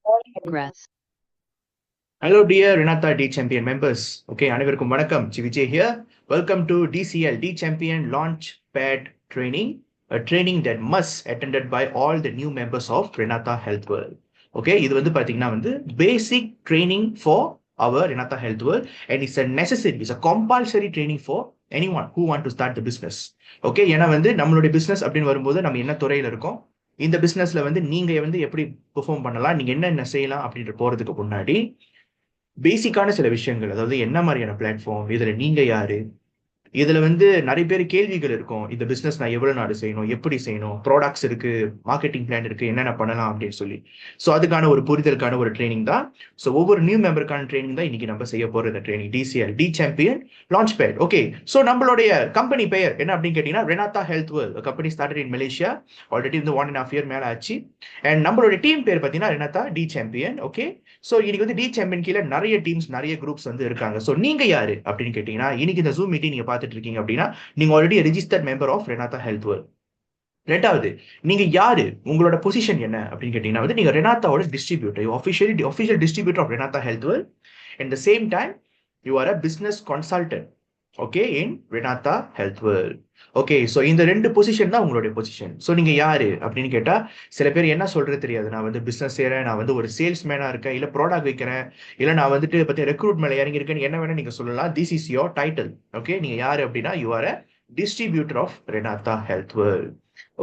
Progress. Hello, dear Renata D Champion members. Okay, அனைவருக்கும் வணக்கம். Vijay here. Welcome to DCL D Champion Launchpad Training, a training that must attended by all the new members of Renata Health World. Okay, இது வந்து பாத்தீங்கன்னா வந்து basic training for our Renata Health World, and it's a necessary, it's a compulsory training for anyone who want to start the business. Okay, ஏன்னா வந்து நம்மளுடைய business அப்படின்னு வரும்போது நம்ம என்ன துறையில இருக்கோம், இந்த பிசினஸ்ல வந்து நீங்க வந்து எப்படி பெர்ஃபார்ம் பண்ணலாம், நீங்க என்னென்ன செய்யலாம் அப்படின்ற போறதுக்கு முன்னாடி பேசிக்கான சில விஷயங்கள், அதாவது என்ன மாதிரியான பிளாட்ஃபார்ம், இதுல நீங்க யாரு, இதுல வந்து நிறைய பேர் கேள்விகள் இருக்கும். இந்த பிசினஸ் நான் எவ்வளவு நாடு செய்யணும், எப்படி செய்யணும், ப்ராடக்ட்ஸ் இருக்கு, மார்க்கெட்டிங் பிளான் இருக்கு, என்னென்ன பண்ணலாம் அப்படின்னு சொல்லி. ஸோ அதுக்கான ஒரு புரிதலுக்கான ஒரு ட்ரைனிங் தான். ஸோ ஒவ்வொரு நியூ மெம்பருக்கான ட்ரைனிங் தான் இன்னைக்கு நம்ம செய்ய போற இந்த training, TCL T champion launch pad. Okay, so நம்மளுடைய கம்பெனி பெயர் என்ன அப்படின்னு கேட்டீங்கன்னா Renata health world. Company started in Malaysia, already வந்து 1.5 year மேல ஆச்சு. அண்ட் நம்மளுடைய டீம் பேர் பார்த்தீங்கன்னா ரெனாத்தா டி சாம்பியன். ஓகே, ஸோ இன்னைக்கு வந்து டி சாம்பியன் கீழே நிறைய டீம்ஸ், நிறைய குரூப்ஸ் வந்து இருக்காங்க. ஸோ நீங்க யாரு அப்படின்னு கேட்டீங்கன்னா, இன்னைக்கு இந்த ஜூம் மீட்டிங் நீங்க பார்த்துட்டு இருக்கீங்க அப்படின்னா நீங்க already registered member of Renata health world. ரெண்டாவது, நீங்க யாரு, உங்களோட பொசிஷன் என்ன அப்படின்னு கேட்டீங்கன்னா வந்து நீங்க ரெனாத்தாவோட distributor, official distributor of Renata health world. At the same time you are a business consultant, okay, in Renata health world. Okay, so இந்த ரெண்டு பொசிஷன் தான் உங்களுடைய பொசிஷன். ஸோ நீங்க யாரு அப்படின்னு கேட்டா சில பேர் என்ன சொல்றது தெரியாது. நான் வந்து பிசினஸ் செய்யறேன், நான் வந்து ஒரு சேல்ஸ்மேனா இருக்கேன், இல்ல ப்ராடக்ட் வைக்கிறேன், இல்ல நான் வந்துட்டு பத்தி ரெக்ரூட் மேல இறங்கி இருக்கேன்னு என்ன வேணா நீங்க சொல்லலாம். This is your title. Okay, நீங்க யாரு அப்படின்னா you are a distributor of Renata health world.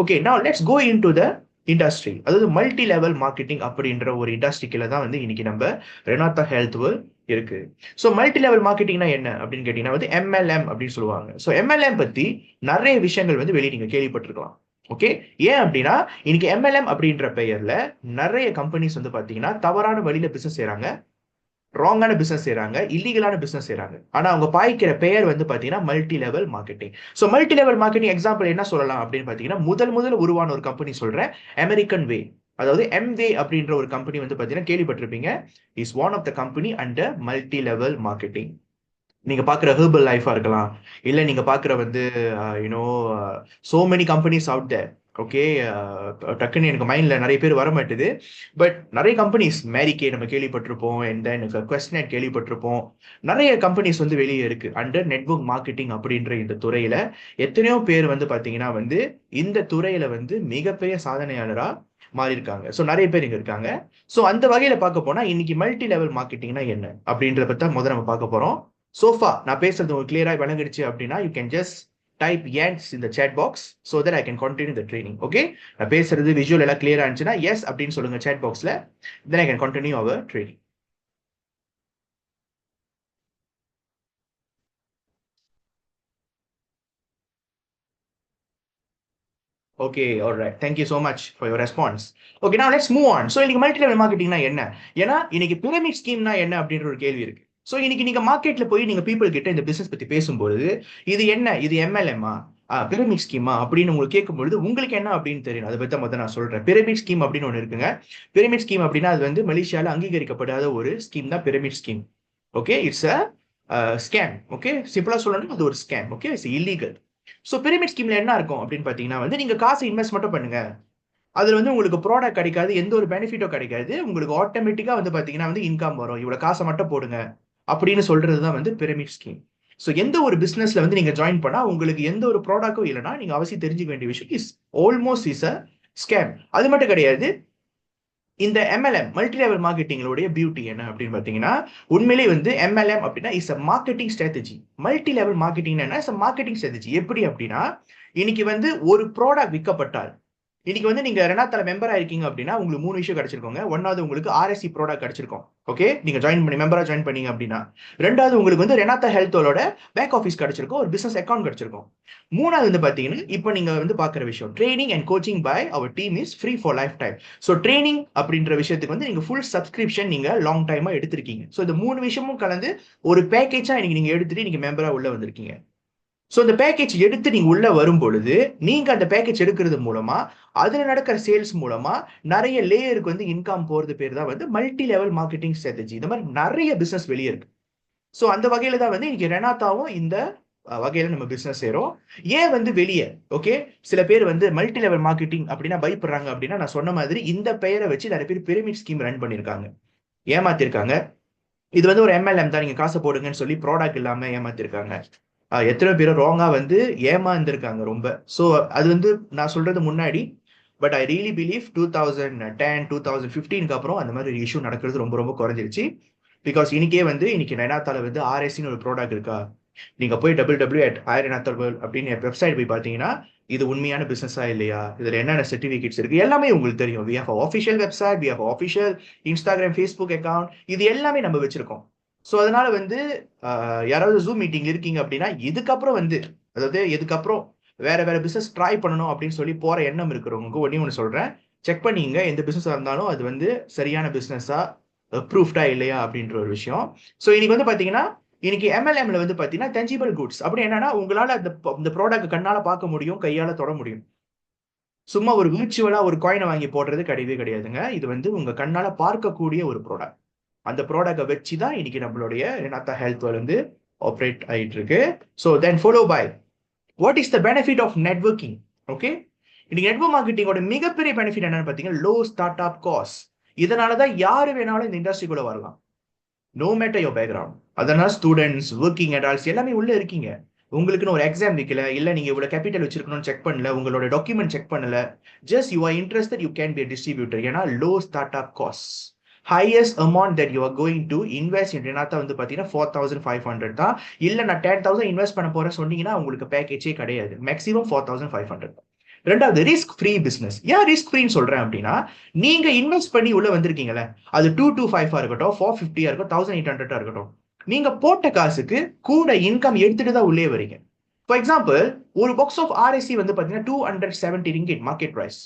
Okay, now let's go into the industry. அதாவது மல்டி லெவல் மார்க்கெட்டிங் அப்படின்ற ஒரு இண்டஸ்ட்ரிக்குள்ள தான் வந்து இன்னைக்கு நம்ம ரெனாத்தா ஹெல்த் வேர்ல்ட் இருக்கு. ஸோ மல்டி லெவல் மார்க்கெட்டிங்னா என்ன அப்படின்னு கேட்டீங்கன்னா வந்து MLM அப்படின்னு சொல்லுவாங்க. ஸோ MLM பத்தி நிறைய விஷயங்கள் வந்து வெளியே நீங்க கேள்விப்பட்டிருக்கலாம். ஓகே, ஏன் அப்படின்னா இன்னைக்கு MLM அப்படின்ற பெயர்ல நிறைய கம்பெனிஸ் வந்து பாத்தீங்கன்னா தவறான வழியில பிசினஸ் செய்யறாங்க, ராங்கான பிசினஸ் செய்யறாங்க, இல்லீகலான பிசினஸ் செய்யறாங்க. ஆனா அவங்க பாய்க்கிற பெயர் வந்து பாத்தீங்கன்னா multi level marketing. So multi level marketing example என்ன சொல்லலாம் அப்படின்னு பாத்தீங்கன்னா, முதல் உருவான ஒரு கம்பெனி சொல்றேன், அமெரிக்கன் வே. அதாவது எம்வே அப்படின்ற ஒரு கம்பெனி வந்து பாத்தீங்கன்னா கேள்விப்பட்டிருப்பீங்க. Is one of the company under multi level marketing. நீங்க பாக்குற ஹெர்பல் லைஃபா இருக்கலாம், இல்ல நீங்க பாக்குற வந்து you know so many companies out there. Okay, டக்குன்னு எனக்கு மைண்ட்ல நிறைய பேர் வர மாட்டுது. பட் நிறைய கம்பெனிஸ், மேரிகே நம்ம கேள்விப்பட்டிருப்போம், அண்ட் தென் குவெஸ்ட்நெட் கேள்விப்பட்டிருப்போம். நிறைய கம்பெனிஸ் வந்து வெளியே இருக்கு அண்டர் நெட்வொர்க் மார்க்கெட்டிங் அப்படின்ற இந்த துறையில. எத்தனையோ பேர் வந்து பாத்தீங்கன்னா வந்து இந்த துறையில வந்து மிகப்பெரிய சாதனையாளரா மாறி இருக்காங்க. ஸோ நிறைய பேர் இங்க இருக்காங்க. ஸோ அந்த வகையில பார்க்க போனா இன்னைக்கு மல்டி லெவல் மார்க்கெட்டிங்னா என்ன அப்படின்றத பத்தி முதல்ல நம்ம பார்க்க போறோம். சோஃபா நான் பேசுறது உங்களுக்கு கிளியரா விளங்கிடுச்சு அப்படின்னா you can just type yes in the chat box so that I can continue the training. Okay, நான் பேசுறது விஷுவல் எல்லாம் கிளியரா இருந்துச்சுன்னா எஸ் அப்படின்னு சொல்லுங்க chat பாக்ஸ்ல, then I can continue our training. Okay, all right. Thank you so much for your response. Okay, now let's move on. So இன்னைக்கு multi level மார்க்கெட்டிங்னா என்ன, ஏன்னா இன்னைக்கு பிரமிட் ஸ்கீம்னா என்ன அப்படின்ற ஒரு கேள்வி இருக்கு. ஸோ இன்னைக்கு நீங்க மார்க்கெட்ல போய் நீங்க பீப்புள் கிட்ட இந்த பிசினஸ் பத்தி பேசும்போது இது என்ன, இது MLM-ஆ, பிரமிட் ஸ்கீமா அப்படின்னு உங்களுக்கு கேட்கும்பொழுது உங்களுக்கு என்ன அப்படின்னு தெரியும். அதை பத்தி முதல்ல நான் சொல்றேன். பிரமிட் ஸ்கீம் அப்படின்னு ஒன்று இருக்குங்க. பிரமிட் ஸ்கீம் அப்படின்னா அது வந்து மலேசியால அங்கீகரிக்கப்படாத ஒரு ஸ்கீம் தான் pyramid scheme. Okay, it's a scam. Okay, சிம்பிளா சொல்லணும், அது ஒரு scam. Okay, it's illegal. So pyramid ஸ்கீம்ல என்ன இருக்கும் அப்படின்னு பாத்தீங்கன்னா வந்து நீங்க காசு இன்வெஸ்ட் மட்டும் பண்ணுங்க, அதுல வந்து உங்களுக்கு ப்ராடக்ட் கிடைக்காது, எந்த ஒரு பெனிஃபிட்டோ கிடைக்காது, உங்களுக்கு ஆட்டோமேட்டிக்கா வந்து பாத்தீங்கன்னா வந்து இன்கம் வரும், இவ்வளவு காசை மட்டும் போடுங்க அப்படின்னு சொல்றதுதான் வந்து பிரமிட் ஸ்கீம். ஸோ எந்த ஒரு பிசினஸ்ல வந்து நீங்க ஜாயின் பண்ணா உங்களுக்கு எந்த ஒரு ப்ராடக்டும் இல்லைன்னா நீங்க அவசியம் தெரிஞ்சுக்க வேண்டிய விஷயம் is almost is a scam. அது மட்டும் கிடையாது. இந்த MLM மல்டி லெவல் மார்க்கெட்டிங்களோட பியூட்டி என்ன அப்படின்னு பாத்தீங்கன்னா, உண்மையிலேயே வந்து MLM அப்படின்னா is a marketing strategy. Multi level marketing என்ன, இஸ் அ மார்க்கெட்டிங் ஸ்ட்ராட்டஜி. எப்படி அப்படின்னா, இன்னைக்கு வந்து ஒரு ப்ராடக்ட் விற்கப்பட்டால், இன்னைக்கு வந்து நீங்க ரெனாத்தால மெம்பரா இருக்கீங்க அப்படின்னா உங்களுக்கு 3 விஷயம் கிடைச்சிருக்கோங்க. ஒன்னாவது உங்களுக்கு RSC ப்ராடக்ட் கிடைச்சிருக்கும். ஓகே, நீங்க மெம்பரா ஜாயின் பண்ணீங்க அப்படின்னா. ரெண்டாவது உங்களுக்கு வந்து ரெனாத்தா ஹெல்த்தோட பேக் ஆஃபீஸ் கிடைச்சிருக்கும், ஒரு பிசினஸ் அக்கௌண்ட் கிடைச்சிருக்கும். மூணாவது வந்து பாத்தீங்கன்னா இப்போ நீங்க வந்து பாக்குற விஷயம், training and coaching by our team is free for lifetime. So training அப்படின்ற விஷயத்துக்கு வந்து நீங்க ஃபுல் சப்ஸ்கிரிப்ஷன் நீங்க லாங் டைமா எடுத்திருக்கீங்க. ஸோ இந்த 3 விஷயமும் கலந்து ஒரு பேக்கேஜா இன்னைக்கு நீங்க எடுத்துட்டு நீங்க மெம்பரா உள்ள வந்திருக்கீங்க. ஸோ இந்த பேக்கேஜ் எடுத்து நீங்க உள்ள வரும் பொழுது நீங்க அந்த பேக்கேஜ் எடுக்கிறது மூலமா, அதுல நடக்கிற சேல்ஸ் மூலமா நிறைய லேயருக்கு வந்து இன்கம் போறது பேர் தான் வந்து மல்டி லெவல் மார்க்கெட்டிங் ஸ்ட்ராட்டஜி. இந்த மாதிரி நிறைய பிசினஸ் வெளியே இருக்கு. ஸோ அந்த வகையில தான் வந்து இன்னைக்கு ரெனாத்தாவும் இந்த வகையில நம்ம பிசினஸ் செய்யறோம். ஏன் வந்து வெளியே ஓகே சில பேர் வந்து மல்டி லெவல் மார்க்கெட்டிங் அப்படின்னா பயப்படுறாங்க அப்படின்னா, நான் சொன்ன மாதிரி இந்த பெயரை வச்சு நிறைய பேர் பிரமிட் ஸ்கீம் ரன் பண்ணிருக்காங்க, ஏமாத்திருக்காங்க. இது வந்து ஒரு MLM தான், நீங்க காசை போடுங்கன்னு சொல்லி ப்ராடக்ட் இல்லாம ஏமாத்திருக்காங்க. எத்தனை பேர் ராங்கா வந்து ஏமாந்துருக்காங்க ரொம்ப. ஸோ அது வந்து நான் சொல்றது முன்னாடி. பட் ஐ ரியலி பிலீவ் 2010 2015க்கு அப்புறம் அந்த மாதிரி ஒரு இஷ்யூ நடக்கிறது ரொம்ப ரொம்ப குறைஞ்சிருச்சு. பிகாஸ் இன்னைக்கு ரெனாத்தால வந்து RSன்னு ஒரு ப்ராடக்ட் இருக்கா, நீங்க போய் www.irenathal அப்படின்னு வெப்சைட் போய் பார்த்தீங்கன்னா இது உண்மையான பிசினஸா இல்லையா, இதுல என்னென்ன சர்டிபிகேட்ஸ் இருக்கு எல்லாமே உங்களுக்கு தெரியும். we have a official website, we have a official Instagram Facebook account, இது எல்லாமே நம்ம வச்சிருக்கோம். ஸோ அதனால வந்து யாராவது ஜூம் மீட்டிங் இருக்கீங்க அப்படின்னா இதுக்கப்புறம் வந்து அதாவது இதுக்கப்புறம் வேற வேற பிசினஸ் ட்ரை பண்ணணும் அப்படின்னு சொல்லி போற எண்ணம் இருக்கிறவங்களுக்கு ஒன்று சொல்றேன், செக் பண்ணிங்க எந்த பிசினஸ் இருந்தாலும் அது வந்து சரியான பிசினஸா ப்ரூஃப்டா இல்லையா அப்படின்ற ஒரு விஷயம். ஸோ இன்னைக்கு வந்து பாத்தீங்கன்னா இன்னைக்கு MLMல வந்து பாத்தீங்கன்னா டென்ஜிபிள் குட்ஸ் அப்படி என்னன்னா உங்களால அந்த ப்ராடக்ட் கண்ணால பார்க்க முடியும், கையால தொட முடியும். சும்மா ஒரு விர்ச்சுவலா ஒரு காயினை வாங்கி போடுறது கிடையவே கிடையாதுங்க. இது வந்து உங்க கண்ணால பார்க்கக்கூடிய ஒரு ப்ராடக்ட். அந்த ப்ராடக்டை வச்சு தான் இன்னைக்கு நம்மளுடைய ரெனாத்தா ஹெல்த் வந்து ஆப்ரேட் ஆயிட்டு இருக்கு. So then follow by what is the benefit of networking. Okay, இன்னைக்கு நெட்வொர்க் மார்க்கெட்டிங்கோட மிகப்பெரிய பெனிஃபிட் என்னன்னு பார்த்தீங்கன்னா லோ ஸ்டார்ட் அப் காஸ்ட். இதனால தான் யாரு வேணாலும் இந்த இண்டஸ்ட்ரிக்குள்ள வரலாம், நோ மேட்டர் யோர் பேக்ரவுண்ட். அதனால ஸ்டூடெண்ட்ஸ், ஒர்க்கிங் அடல்ட்ஸ் எல்லாமே உள்ள இருக்கீங்க. உங்களுக்குன்னு ஒரு எக்ஸாம் வைக்கல, இல்ல நீங்க இவ்வளவு கேபிட்டல் வச்சிருக்கணும்னு செக் பண்ணல, உங்களோட டாக்குமெண்ட் செக் பண்ணல, just you are interested you can be a distributor. ஏன்னா low start up cost, highest amount that you are going to invest in Renata வந்து பாத்தீங்கன்னா 4500 தான். இல்ல நான் 10,000 இன்வெஸ்ட் பண்ண போறேன் சொன்னீங்கன்னா உங்களுக்கு பேக்கேஜே கிடையாது, மேக்ஸிமம் 4500. ரெண்டாவது ரிஸ்க் ஃப்ரீ பிசினஸ். ஏன் ரிஸ்க் ஃப்ரீன்னு சொல்றேன் அப்படின்னா நீங்க இன்வெஸ்ட் பண்ணி உள்ள வந்திருக்கீங்களே, அது 225 இருக்கட்டும், 450 இருக்கட்டும், 1800 இருக்கட்டும், நீங்க போட்ட காசுக்கு கூட இன்கம் எடுத்துட்டு தான் உள்ளே வரீங்க. ஃபார் எக்ஸாம்பிள் ஒரு பாக்ஸ் ஆஃப் RSC வந்து பாத்தீங்கன்னா 270 ringgit மார்க்கெட் பிரைஸ்.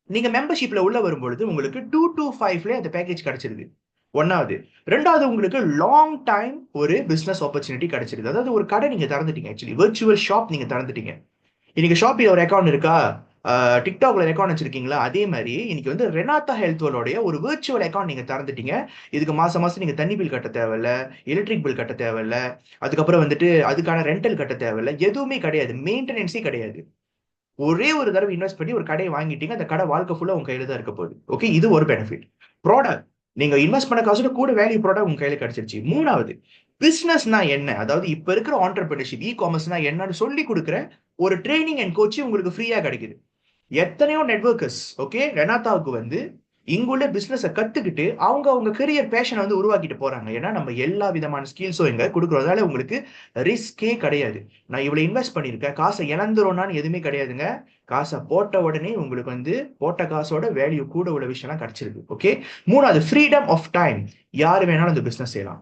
நீங்க மெம்பர்ஷிப்ல உள்ள வரும்பொழுது உங்களுக்கு 225ல அந்த பேக்கேஜ் கிடைச்சிருது. ஒன்னாவது. ரெண்டாவது, உங்களுக்கு லாங் டைம் ஒரு பிசினஸ் ஆப்பர்ச்சுனிட்டி கிடைச்சிருது. அதாவது ஒரு கடை நீங்க திறந்துட்டீங்க, ஆக்சுவலி விர்ச்சுவல் ஷாப் நீங்க திறந்துட்டீங்க. இன்னைக்கு ஷாப்பில் ஒரு அக்கௌண்ட் இருக்கா, டிக்டாக்ல அக்கௌண்ட் வச்சிருக்கீங்களா, அதே மாதிரி இன்னைக்கு வந்து ரெனாத்தா ஹெல்த்தோடைய ஒரு விர்ச்சுவல் அக்கௌண்ட் நீங்க திறந்துட்டீங்க. இதுக்கு மாசம் மாசம் நீங்க தண்ணி பில் கட்ட தேவையில்ல, எலக்ட்ரிக் பில் கட்ட தேவையில்ல, அதுக்கப்புறம் வந்துட்டு அதுக்கான ரெண்டல் கட்ட தேவையில்ல, எதுவுமே கிடையாது, மெயின்டெனன்ஸே கிடையாது. ஒரே ஒரு தடவை இன்வெஸ்ட் பண்ணி ஒரு கடையை வாங்கிட்டீங்க, அந்த கடை வாழ்க்கை ஃபுல்லா உங்க கையில தான் இருக்க போகுது. ஓகே, இது ஒரு பெனிஃபிட். ப்ராடக்ட், நீங்க இன்வெஸ்ட் பண்ண காசோட கூட வேல்யூ ப்ராடக்ட் உங்க கையில கிடைச்சிருச்சு. மூணாவது, பிசினஸ்னா என்ன, அதாவது இப்ப இருக்கிற ஆண்டர்பிரினர்ஷிப் காமர்ஸ்னா என்னன்னு சொல்லி கொடுக்குற ஒரு ட்ரைனிங் அண்ட் கோச்சிங் உங்களுக்கு ஃப்ரீயா கிடைக்குது. எத்தனையோ நெட்வொர்க்கர்ஸ் ஓகே ரெனாத்தாவுக்கு வந்து இங்குள்ள பிசினஸை கத்துக்கிட்டு அவங்க கரியர் பேஷனை வந்து உருவாக்கிட்டு போறாங்க. ஏன்னா நம்ம எல்லா விதமான ஸ்கில்ஸும் இங்க கொடுக்குறதால உங்களுக்கு ரிஸ்கே கிடையாது. நான் இவ்வளவு இன்வெஸ்ட் பண்ணிருக்கேன், காசை இழந்துரும்னான்னு எதுவுமே கிடையாதுங்க. காசை போட்ட உடனே உங்களுக்கு வந்து போட்ட காசோட வேல்யூ கூட உள்ள விஷயம்லாம் கிடைச்சிருக்கு. ஓகே, மூணாவது ஃப்ரீடம் ஆஃப் டைம். யாரு வேணாலும் இந்த பிசினஸ் செய்யலாம்.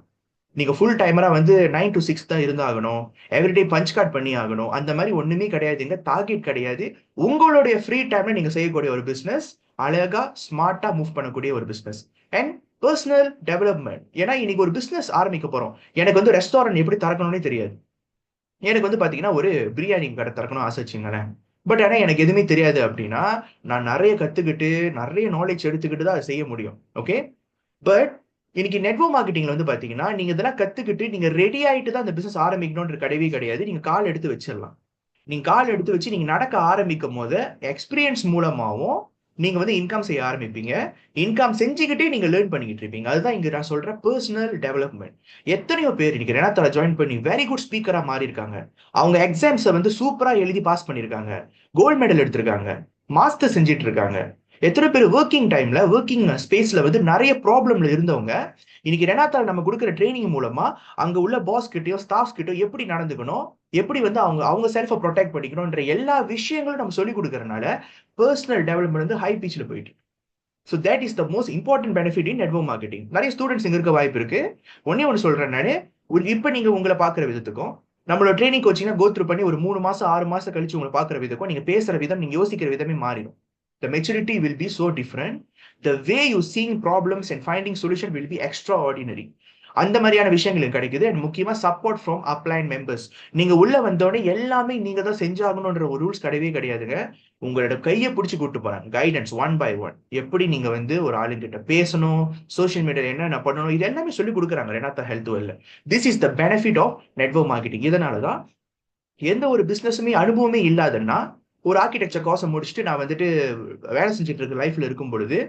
நீங்க ஃபுல் டைமரா வந்து 9 to 6 தான் இருந்தாகணும், எவ்ரிடே பஞ்ச் கார்ட் பண்ணி ஆகணும், அந்த மாதிரி ஒண்ணுமே கிடையாதுங்க. டார்கெட் கிடையாது. உங்களுடைய ஃப்ரீ டைம்ல நீங்க செய்யக்கூடிய ஒரு பிசினஸ், அழகா ஸ்மார்ட்டா மூவ் பண்ணக்கூடிய ஒரு பிசினஸ். And personal development. ஏன்னா இன்னைக்கு ஒரு பிசினஸ் ஆரம்பிக்க போறோம், எனக்கு வந்து ரெஸ்டாரண்ட் எப்படி திறக்கணும்னே தெரியாது. எனக்கு வந்து பாத்தீங்கன்னா ஒரு பிரியாணி கடை திறக்கணும் ஆசை வச்சுங்களேன். பட் ஆனா எனக்கு எதுவுமே தெரியாது அப்படின்னா நான் நிறைய கத்துக்கிட்டு நிறைய நாலேஜ் எடுத்துக்கிட்டு தான் அதை செய்ய முடியும். ஓகே, பட் இன்னைக்கு நெட்வொர்க் மார்க்கெட்டிங்ல வந்து பாத்தீங்கன்னா நீங்க இதெல்லாம் கத்துக்கிட்டு நீங்க ரெடி ஆயிட்டு தான் அந்த பிசினஸ் ஆரம்பிக்கணும்ன்ற கிடையவே கிடையாது. நீங்க கால் எடுத்து வச்சிடலாம். நீங்க கால் எடுத்து வச்சு நீங்க நடக்க ஆரம்பிக்கும் போது எக்ஸ்பீரியன்ஸ் மூலமாவும் நீங்க வந்து இன்கம் செய்ய ஆரம்பிப்பீங்க. இன்கம் செஞ்சுக்கிட்டே நீங்க லேர்ன் பண்ணிக்கிட்டு இருப்பீங்க. அதுதான் இங்க நான் சொல்ற பர்சனல் டெவலப்மெண்ட். எத்தனையோ பேர் இன்னைக்கு ரெனாத்தால ஜாயின் பண்ணி வெரி குட் ஸ்பீக்கரா மாறி இருக்காங்க. அவங்க எக்ஸாம்ஸை வந்து சூப்பரா எழுதி பாஸ் பண்ணிருக்காங்க, கோல்டு மெடல் எடுத்திருக்காங்க, மாஸ்டர் செஞ்சிட்டு இருக்காங்க. எத்தனை பேர் ஒர்க்கிங் டைம்ல ஒர்க்கிங் ஸ்பேஸ்ல வந்து நிறைய ப்ராப்ளம்ல இருந்தவங்க இன்னைக்கு ரெனாத்தால நம்ம கொடுக்குற ட்ரைனிங் மூலமா அங்க உள்ள பாஸ் கிட்டயோ ஸ்டாஃப் கிட்டயோ எப்படி நடந்துக்கணும், எப்படி வந்து அவங்க செல்ஃபை ப்ரொடெக்ட் பண்ணிக்கணும்ன்ற எல்லா விஷயங்களும் நம்ம சொல்லி கொடுக்கறதுனால பர்சனல் டெவலப்மெண்ட் வந்து ஹை பீச்ல போயிட்டு. So that is the most important benefit in network marketing. நிறைய ஸ்டூடெண்ட்ஸ் இங்க இருக்க வாய்ப்பு இருக்கு. ஒன்னு சொல்றேன் நானு, இப்ப நீங்க உங்களை பாக்குற விதத்துக்கும் நம்மளோட ட்ரைனிங் கோச்சிங் கோத்ரூ பண்ணி ஒரு 3 மாசம் 6 மாசம் கழிச்சு உங்களை பாக்குற விதக்கும் நீங்க பேசுற விதம், நீங்க யோசிக்கிற விதமே மாறிடும். The maturity will be so different. The way you seeing problems and finding solution will be extraordinary. அந்த மாதிரியான விஷயங்கள் கிடைக்குது. அண்ட் முக்கியமா சப்போர்ட் ஃப்ரம் அப்லைன் மெம்பர்ஸ். நீங்க உள்ள வந்தோடனே எல்லாமே நீங்க தான் செஞ்சாகணும்ன்ற ஒரு ரூல்ஸ் கிடையவே கிடையாதுங்க. உங்களோட கையை பிடிச்சி கூட்டு போறாங்க, கைடன்ஸ் ஒன் பை ஒன். எப்படி நீங்க வந்து ஒரு ஆளுங்கிட்ட பேசணும், சோசியல் மீடியால என்ன பண்ணணும், இது எல்லாமே சொல்லி கொடுக்குறாங்க ரெனாத்தா ஹெல்த் வெல்ல. This is the benefit of network marketing. இதனாலதான் எந்த ஒரு பிசினஸுமே அனுபவமே இல்லாதன்னா ஒரு ஆர்கிடெக்சர் கோர்ஸை முடிச்சுட்டு நான் வந்துட்டு வேலை செஞ்சுட்டு இருக்க லைஃப்ல இருக்கும் பொழுது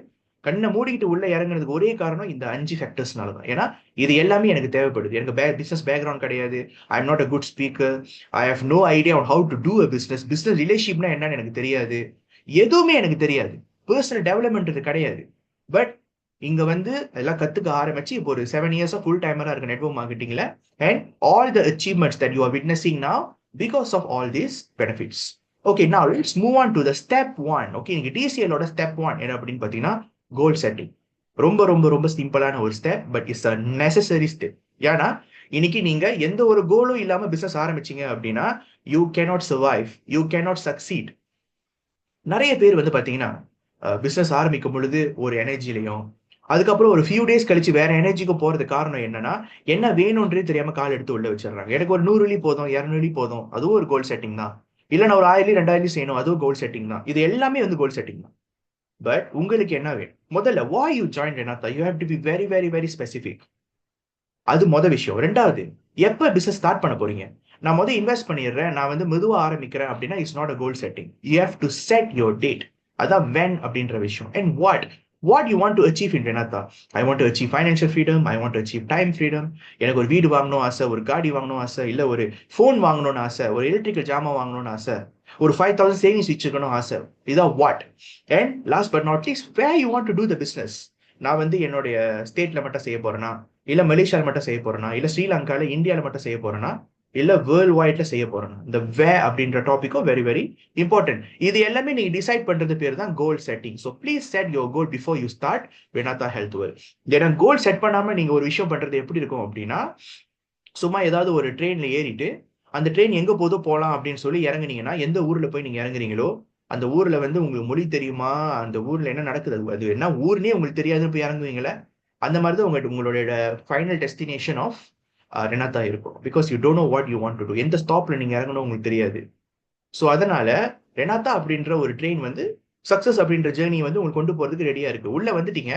கண்ணை மூடிக்கிட்டு உள்ள இறங்குறதுக்கு ஒரே காரணம் இந்த 5 ஃபேக்டர்ஸ்னால தான். ஏன்னா இது எல்லாமே எனக்கு தேவைப்படுது. எனக்கு பிசினஸ் பேக்ரவுண்ட் கிடையாது. I am not a good speaker. I have no idea on how to do a business. Business ரிலேஷன்ஷிப்னா என்னன்னு எனக்கு தெரியாது. எதுவுமே எனக்கு தெரியாது. பர்சனல் டெவலப்மெண்ட் இது கிடையாது. பட் இங்க வந்து எல்லாம் கத்துக்க ஆரம்பிச்சு இப்போ ஒரு 7 இயர்ஸா ஃபுல் டைமரா இருக்க நெட்வொர்க் மார்க்கெட்டிங்ல and all the achievements that you are witnessing now because of all these benefits. Okay, now let's move on to the step 1. Okay, நீங்க TCL ஓட ஸ்டெப் 1 என்ன அப்படின்னு பாத்தீங்கன்னா கோல் செட்டிங். ரொம்ப ரொம்ப ரொம்ப சிம்பிளான ஒரு step, but it's a necessary step. ஏன்னா இன்னைக்கு நீங்க எந்த ஒரு கோலும் இல்லாம பிசினஸ் ஆரம்பிச்சீங்க அப்படின்னா you cannot survive, you cannot succeed. நிறைய பேர் வந்து பாத்தீங்கன்னா பிசினஸ் ஆரம்பிக்கும் பொழுது ஒரு எனர்ஜிலையும் அதுக்கப்புறம் ஒரு ஃபியூ டேஸ் கழிச்சு வேற எனர்ஜிக்கு போறது காரணம் என்னன்னா என்ன வேணும்ன்றே தெரியாம கால் எடுத்து உள்ள வச்சிடறாங்க. எனக்கு ஒரு 100 வெள்ளி போதும், 200 வெள்ளி போதும், அதுவும் ஒரு கோல் செட்டிங் தான். இல்ல நான் ஒரு 1000 2000 செய்யணும், அதுவும் கோல் செட்டிங் தான். இது எல்லாமே வந்து கோல் செட்டிங் தான். பட் உங்களுக்கு என்ன வேணும்? முதல்ல why you joined Renata, you have to be very very very specific. அது விஷயம். ரெண்டாவது, எப்ப பிசினஸ் ஸ்டார்ட் பண்ண போறீங்க? நான் இன்வெஸ்ட் பண்ணிடுறேன், நான் வந்து மெதுவா ஆரம்பிக்கிறேன் அப்படின்னா it's not a goal setting. You have to set your date. அதான் when அப்படின்ற விஷயம். And what you want to achieve in Renata. I want to achieve financial freedom, I want to achieve time freedom. எனக்கு ஒரு வீடு வாங்கணும் ஆசை, ஒரு காடி வாங்கணும் ஆசை, இல்ல ஒரு ஃபோன் வாங்கணும்னு ஆசை, ஒரு எலக்ட்ரிக்கல் ஜாமான் வாங்கணும்னு ஆசை, ஒரு 5000 சேவிங்ஸ் வச்சுக்கணும் ஆசை. இதான் what. And last but not least, where you want to do the business. நான் வந்து என்னுடைய ஸ்டேட்ல மட்டும் செய்ய போறேனா, இல்ல மலேசியால மட்டும் செய்ய போறேனா, இல்ல ஸ்ரீலங்கால இந்தியால மட்டும் செய்ய போறேனா, இல்ல வேர்ல்ட் வைட்ல செய்ய போறேனா. இந்த வே அப்படின்ற டாபிக்கும் வெரி வெரி இம்பார்ட்டன்ட். இது எல்லாமே நீங்க டிசைட் பண்றது பேர் தான் கோல் setting. So please set your goal before you start Renata Health World. ஏன்னா கோல் செட் பண்ணாம நீங்க ஒரு விஷயம் பண்றது எப்படி இருக்கும் அப்படின்னா, சும்மா ஏதாவது ஒரு ட்ரெயின்ல ஏறிட்டு அந்த ட்ரெயின் எங்க போதோ போலாம் அப்படின்னு சொல்லி இறங்குனீங்கன்னா, எந்த ஊர்ல போய் நீங்க இறங்குறீங்களோ அந்த ஊர்ல வந்து உங்களுக்கு மொழி தெரியுமா, அந்த ஊர்ல என்ன நடக்குது, அது என்ன ஊர்னே உங்களுக்கு தெரியாதுன்னு போய் இறங்குவீங்களே, அந்த மாதிரி தான் உங்களுடைய ஃபைனல் டெஸ்டினேஷன் ஆஃப் ரெனாத்தா இருக்கும். Because you don't know what you want to do. எந்த ஸ்டாப்ல நீங்க இறங்கணும் உங்களுக்கு தெரியாது. ஸோ அதனால ரெனாத்தா அப்படின்ற ஒரு ட்ரெயின் வந்து சக்சஸ் அப்படின்ற ஜேர்னி வந்து உங்களுக்கு கொண்டு போறதுக்கு ரெடியா இருக்கு. உள்ள வந்துட்டீங்க,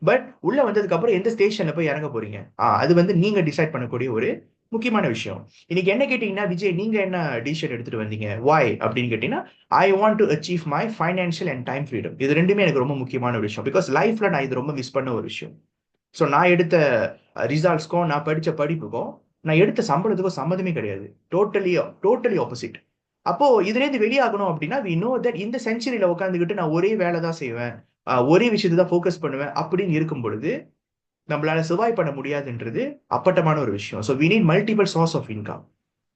பட் உள்ள வந்ததுக்கு அப்புறம் எந்த ஸ்டேஷன்ல போய் இறங்க போறீங்க, அது வந்து நீங்க டிசைட் பண்ணக்கூடிய ஒரு முக்கியமான விஷயம். இன்னைக்கு என்ன கேட்டீங்கன்னா, விஜய் நீங்க என்ன டிசிஷன் எடுத்துட்டு வந்தீங்க வாய் அப்படின்னு கேட்டீங்கன்னா, ஐ want to achieve my financial and time freedom. இது ரெண்டுமே எனக்கு ரொம்ப முக்கியமான விஷயம். பிகாஸ் லைஃப்ல நான் இது ரொம்ப மிஸ் பண்ண ஒரு விஷயம். ஸோ நான் எடுத்த ரிசல்ட்ஸ்க்கும் நான் படித்த படிப்புக்கும் நான் எடுத்த சம்பளத்துக்கும் சம்மந்தமே கிடையாது. Totally totally opposite. அப்போ இதுலேருந்து வெளியாகணும் அப்படின்னா வி நோ தட் இந்த செஞ்சுரியில உட்காந்துக்கிட்டு நான் ஒரே வேலை தான் செய்வேன், ஒரே விஷயத்தை தான் ஃபோக்கஸ் பண்ணுவேன் அப்படின்னு இருக்கும் பொழுது நம்மளால சர்வைவ் பண்ண முடியாதுன்றது அப்பட்டமான ஒரு விஷயம். So we need multiple source of income.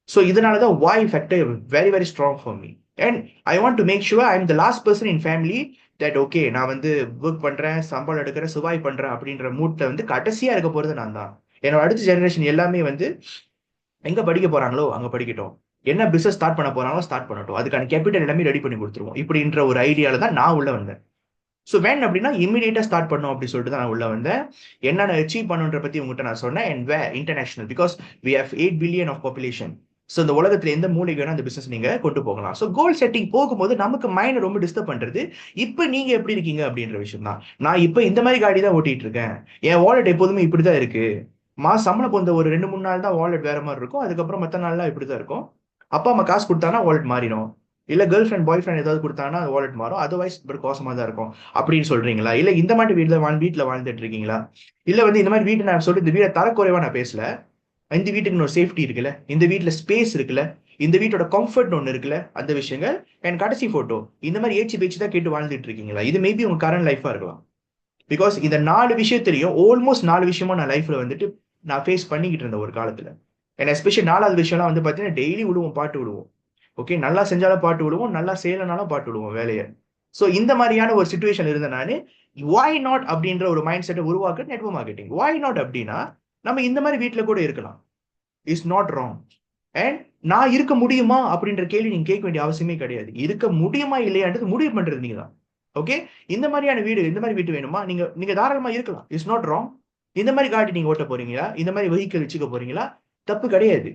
So இதனால தான் why factor very very strong for me. And I want to make sure I am the last person in family that okay நான் வந்து work பண்றேன், சம்பளம் எடுக்கிறேன், survive பண்றேன் அப்படின்ற மூட்ல வந்து கடைசியா இருக்க போறது நான் தான். என்னோட அடுத்த ஜெனரேஷன் எல்லாமே வந்து எங்க படிக்க போறாங்களோ அங்க படிக்கட்டும், என்ன பிசினஸ் ஸ்டார்ட் பண்ண போறாங்களோ ஸ்டார்ட் பண்ணட்டும், அதுக்கான கேபிட்டல் எல்லாமே ரெடி பண்ணி கொடுத்துருவோம் இப்படின்ற ஒரு ஐடியால தான் நான் உள்ள வந்தேன். ஸோ வேன் அப்படின்னா இமீடியட்டா ஸ்டார்ட் பண்ணும் அப்படின்னு சொல்லிட்டு தான் நான் உள்ள வந்தேன். என்னென்ன அச்சீவ் பண்ணுன்ற பத்தி உங்ககிட்ட நான் சொன்னேன். And we international, because we have 8 billion of population. So இந்த உலகத்துல எந்த மூலைக்கு வேணும் அந்த பிசினஸ் நீங்க கொண்டு போகலாம். ஸோ கோல் செட்டிங் போகும்போது நமக்கு மைண்ட் ரொம்ப டிஸ்டர்ப் பண்றது இப்போ நீங்க எப்படி இருக்கீங்க அப்படின்ற விஷயம் தான். நான் இப்போ இந்த மாதிரி காடி தான் ஓட்டிட்டு இருக்கேன், என் வாலெட் எப்போதுமே இப்படிதான் இருக்கு, சம்பளம் போந்த ஒரு 2-3 நாள் தான் வாலெட் வேற மாதிரி இருக்கும், அதுக்கப்புறம் மற்ற நாள்லாம் இப்படிதான் இருக்கும். அப்பா அம்மா காசு கொடுத்தானா வாலெட் மாறிடும், இல்ல கேர்ள் ஃப்ரெண்ட் பாய் ஃப்ரெண்ட் ஏதாவது கொடுத்தாங்கன்னா வாலெட் மாறும், அதர்வைஸ் இப்படி கோசமா தான் இருக்கும் அப்படின்னு சொல்றீங்களா? இல்ல இந்த மாதிரி வீட்டுல வாழ்ந்துட்டு இருக்கீங்களா? இல்ல வந்து இந்த மாதிரி வீட்டை நான் சொல்லி இந்த வீட்டை தரக்குறைவா நான் பேசல, இந்த வீட்டுக்கு ஒரு சேஃப்டி இருக்குல்ல, இந்த வீட்டுல ஸ்பேஸ் இருக்குல்ல, இந்த வீட்டோட கம்ஃபர்ட் ஒன்று இருக்குல்ல, அந்த விஷயங்கள். என் கடைசி போட்டோ இந்த மாதிரி ஏச்சு பேச்சு தான் கேட்டு வாழ்ந்துட்டு இருக்கீங்களா? இது மேபி உங்க கரண்ட் லைஃபா இருக்கலாம். பிகாஸ் இந்த 4 விஷயத்திலையும் ஆல்மோஸ்ட் 4 விஷயமா நான் லைஃப்ல வந்துட்டு நான் ஃபேஸ் பண்ணிக்கிட்டு இருந்தேன் ஒரு காலத்துல. ஏன்னா எஸ்பெஷலி 4வது விஷயம்லாம் வந்து பாத்தீங்கன்னா டெய்லி விடுவோம், பாட்டு விடுவோம். ஓகே, நல்லா செஞ்சாலும் பாட்டு விடுவோம், நல்லா செய்யலனாலும் பாட்டு விடுவோம் வேலையை. ஸோ இந்த மாதிரியான ஒரு சுச்சுவேஷன் இருந்த நான் வாய் நாட் அப்படின்ற ஒரு மைண்ட் செட்டை உருவாக்க நெட்வொர்க் மார்க்கெட்டிங். வாய் நாட் அப்படின்னா நம்ம இந்த மாதிரி வீட்டில் கூட இருக்கலாம், இட்ஸ் நாட் ராங். அண்ட் நான் இருக்க முடியுமா அப்படின்ற கேள்வி நீங்க கேட்க வேண்டிய அவசியமே கிடையாது. இருக்க முடியுமா இல்லையான்றது முடிவு பண்றது நீங்க தான். ஓகே, இந்த மாதிரியான வீடு, இந்த மாதிரி வீட்டு வேணுமா, நீங்க நீங்க தாராளமா இருக்கலாம், இட்ஸ் நாட் ராங். இந்த மாதிரி காட்டி நீங்க ஓட்ட போறீங்களா, இந்த மாதிரி வெஹிக்கிள் வச்சுக்க போறீங்களா, தப்பு கிடையாது.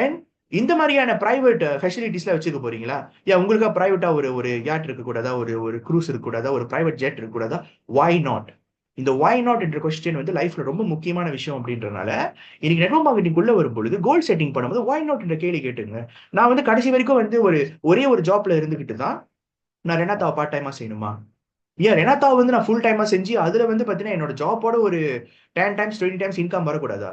அண்ட் இந்த மாதிரியான பிரைவேட் ஃபெசிலிட்டிஸ்ல வச்சுக்க போறீங்களா, ஏன் உங்களுக்கா பிரைவேட்டா ஒரு ஒரு யாட் இருக்க கூடாதா, ஒரு ஒரு க்ரூஸ் இருக்க கூடாதா, ஒரு பிரைவேட் ஜெட் இருக்க கூடாதா? Why not? இந்த why not என்ற கொஸ்டின் வந்து லைஃப்ல ரொம்ப முக்கியமான விஷயம் அப்படின்றனால இன்னைக்கு நெட்வொர்க் மார்க்கெட்டிங் உள்ள வரும்பொழுது கோல் செட்டிங் பண்ணும்போது why not என்ற கேள்வி கேட்டுங்க. நான் வந்து கடைசி வரைக்கும் வந்து ஒரே ஒரு ஜாப்ல இருந்துகிட்டு தான் நான் ரெனாத்தாவை பார்ட் டைமா செய்யணுமா? ஏன் ரெனாத்தாவை வந்து நான் ஃபுல் டைமா செஞ்சு அதுல வந்து பாத்தீங்கன்னா என்னோட ஜாப்போட ஒரு 10 டைம்ஸ் 20 டைம்ஸ் இன்கம் வரக்கூடாதா?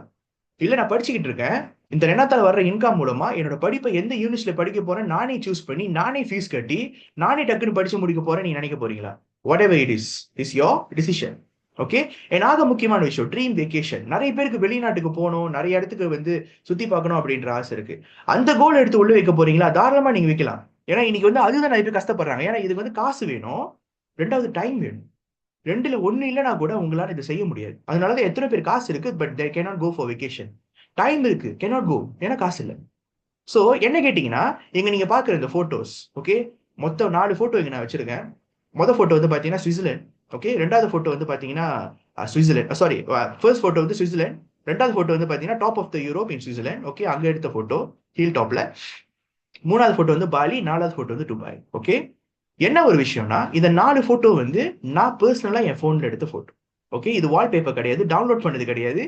இல்ல நான் படிச்சுக்கிட்டு இருக்கேன், இந்த ரெனாத்தால வர்ற இன்கம் மூலமா என்னோட படிப்பை எந்த யூனிட்ஸ்ல படிக்க போறேன் நானே சூஸ் பண்ணி நானே ஃபீஸ் கட்டி நானே டக்குன்னு படிச்சு முடிக்க போறேன் நீங்க நினைக்க போறீங்களா? What ever it is your decision. Okay. ஆக முக்கியமான விஷயம் ட்ரீம் வெக்கேஷன். நிறைய பேருக்கு வெளிநாட்டுக்கு போகணும், நிறைய இடத்துக்கு வந்து சுத்தி பார்க்கணும் அப்படின்ற ஆசை இருக்கு. அந்த கோல் எடுத்து உள்ள வைக்க போறீங்களா? தாராளமா நீங்க வைக்கலாம். ஏன்னா இன்னைக்கு வந்து அதுதான் நிறைய பேர் கஷ்டப்படுறாங்க. ஏன்னா இதுக்கு வந்து காசு வேணும், ரெண்டாவது டைம் வேணும். ரெண்டுல ஒண்ணு இல்லைன்னா கூட உங்களால இதை செய்ய முடியாது. அதனாலதான் எத்தனை பேர் காசு இருக்கு but they cannot go for vacation. Time இருக்கு, கேனாட் கோ, ஏன்னா காசு இல்லை. சோ என்ன கேட்டீங்கன்னா இங்க நீங்க பாக்குற இந்த போட்டோஸ், ஓகே, மொத்தம் 4 போட்டோ இங்க நான் வச்சிருக்கேன். மொதல் போட்டோ வந்து பாத்தீங்கன்னா சுவிட்சர்லாந்து, ஓகே. ரெண்டாவது போட்டோ வந்து பாத்தீங்கன்னா சுவிட்சர்லாந்து, சாரி, ஃபர்ஸ்ட் போட்டோ வந்து சுவிட்சர்லாந்து. ரெண்டாவது போட்டோ வந்து பாத்தீங்கன்னா top of the Europe in Switzerland, okay, அங்க எடுத்த போட்டோ ஹில் டாப்ல. மூணாவது போட்டோ வந்து பாலி, நாலாவது போட்டோ வந்து துபாய். ஓகே. என்ன ஒரு விஷயம்னா இந்த 4 போட்டோ வந்து நான் பர்சனலா என் போன்ல எடுத்த போட்டோ. ஓகே, இது வால்பேப்பர் கிடையாது, டவுன்லோட் பண்ணது கிடையாது.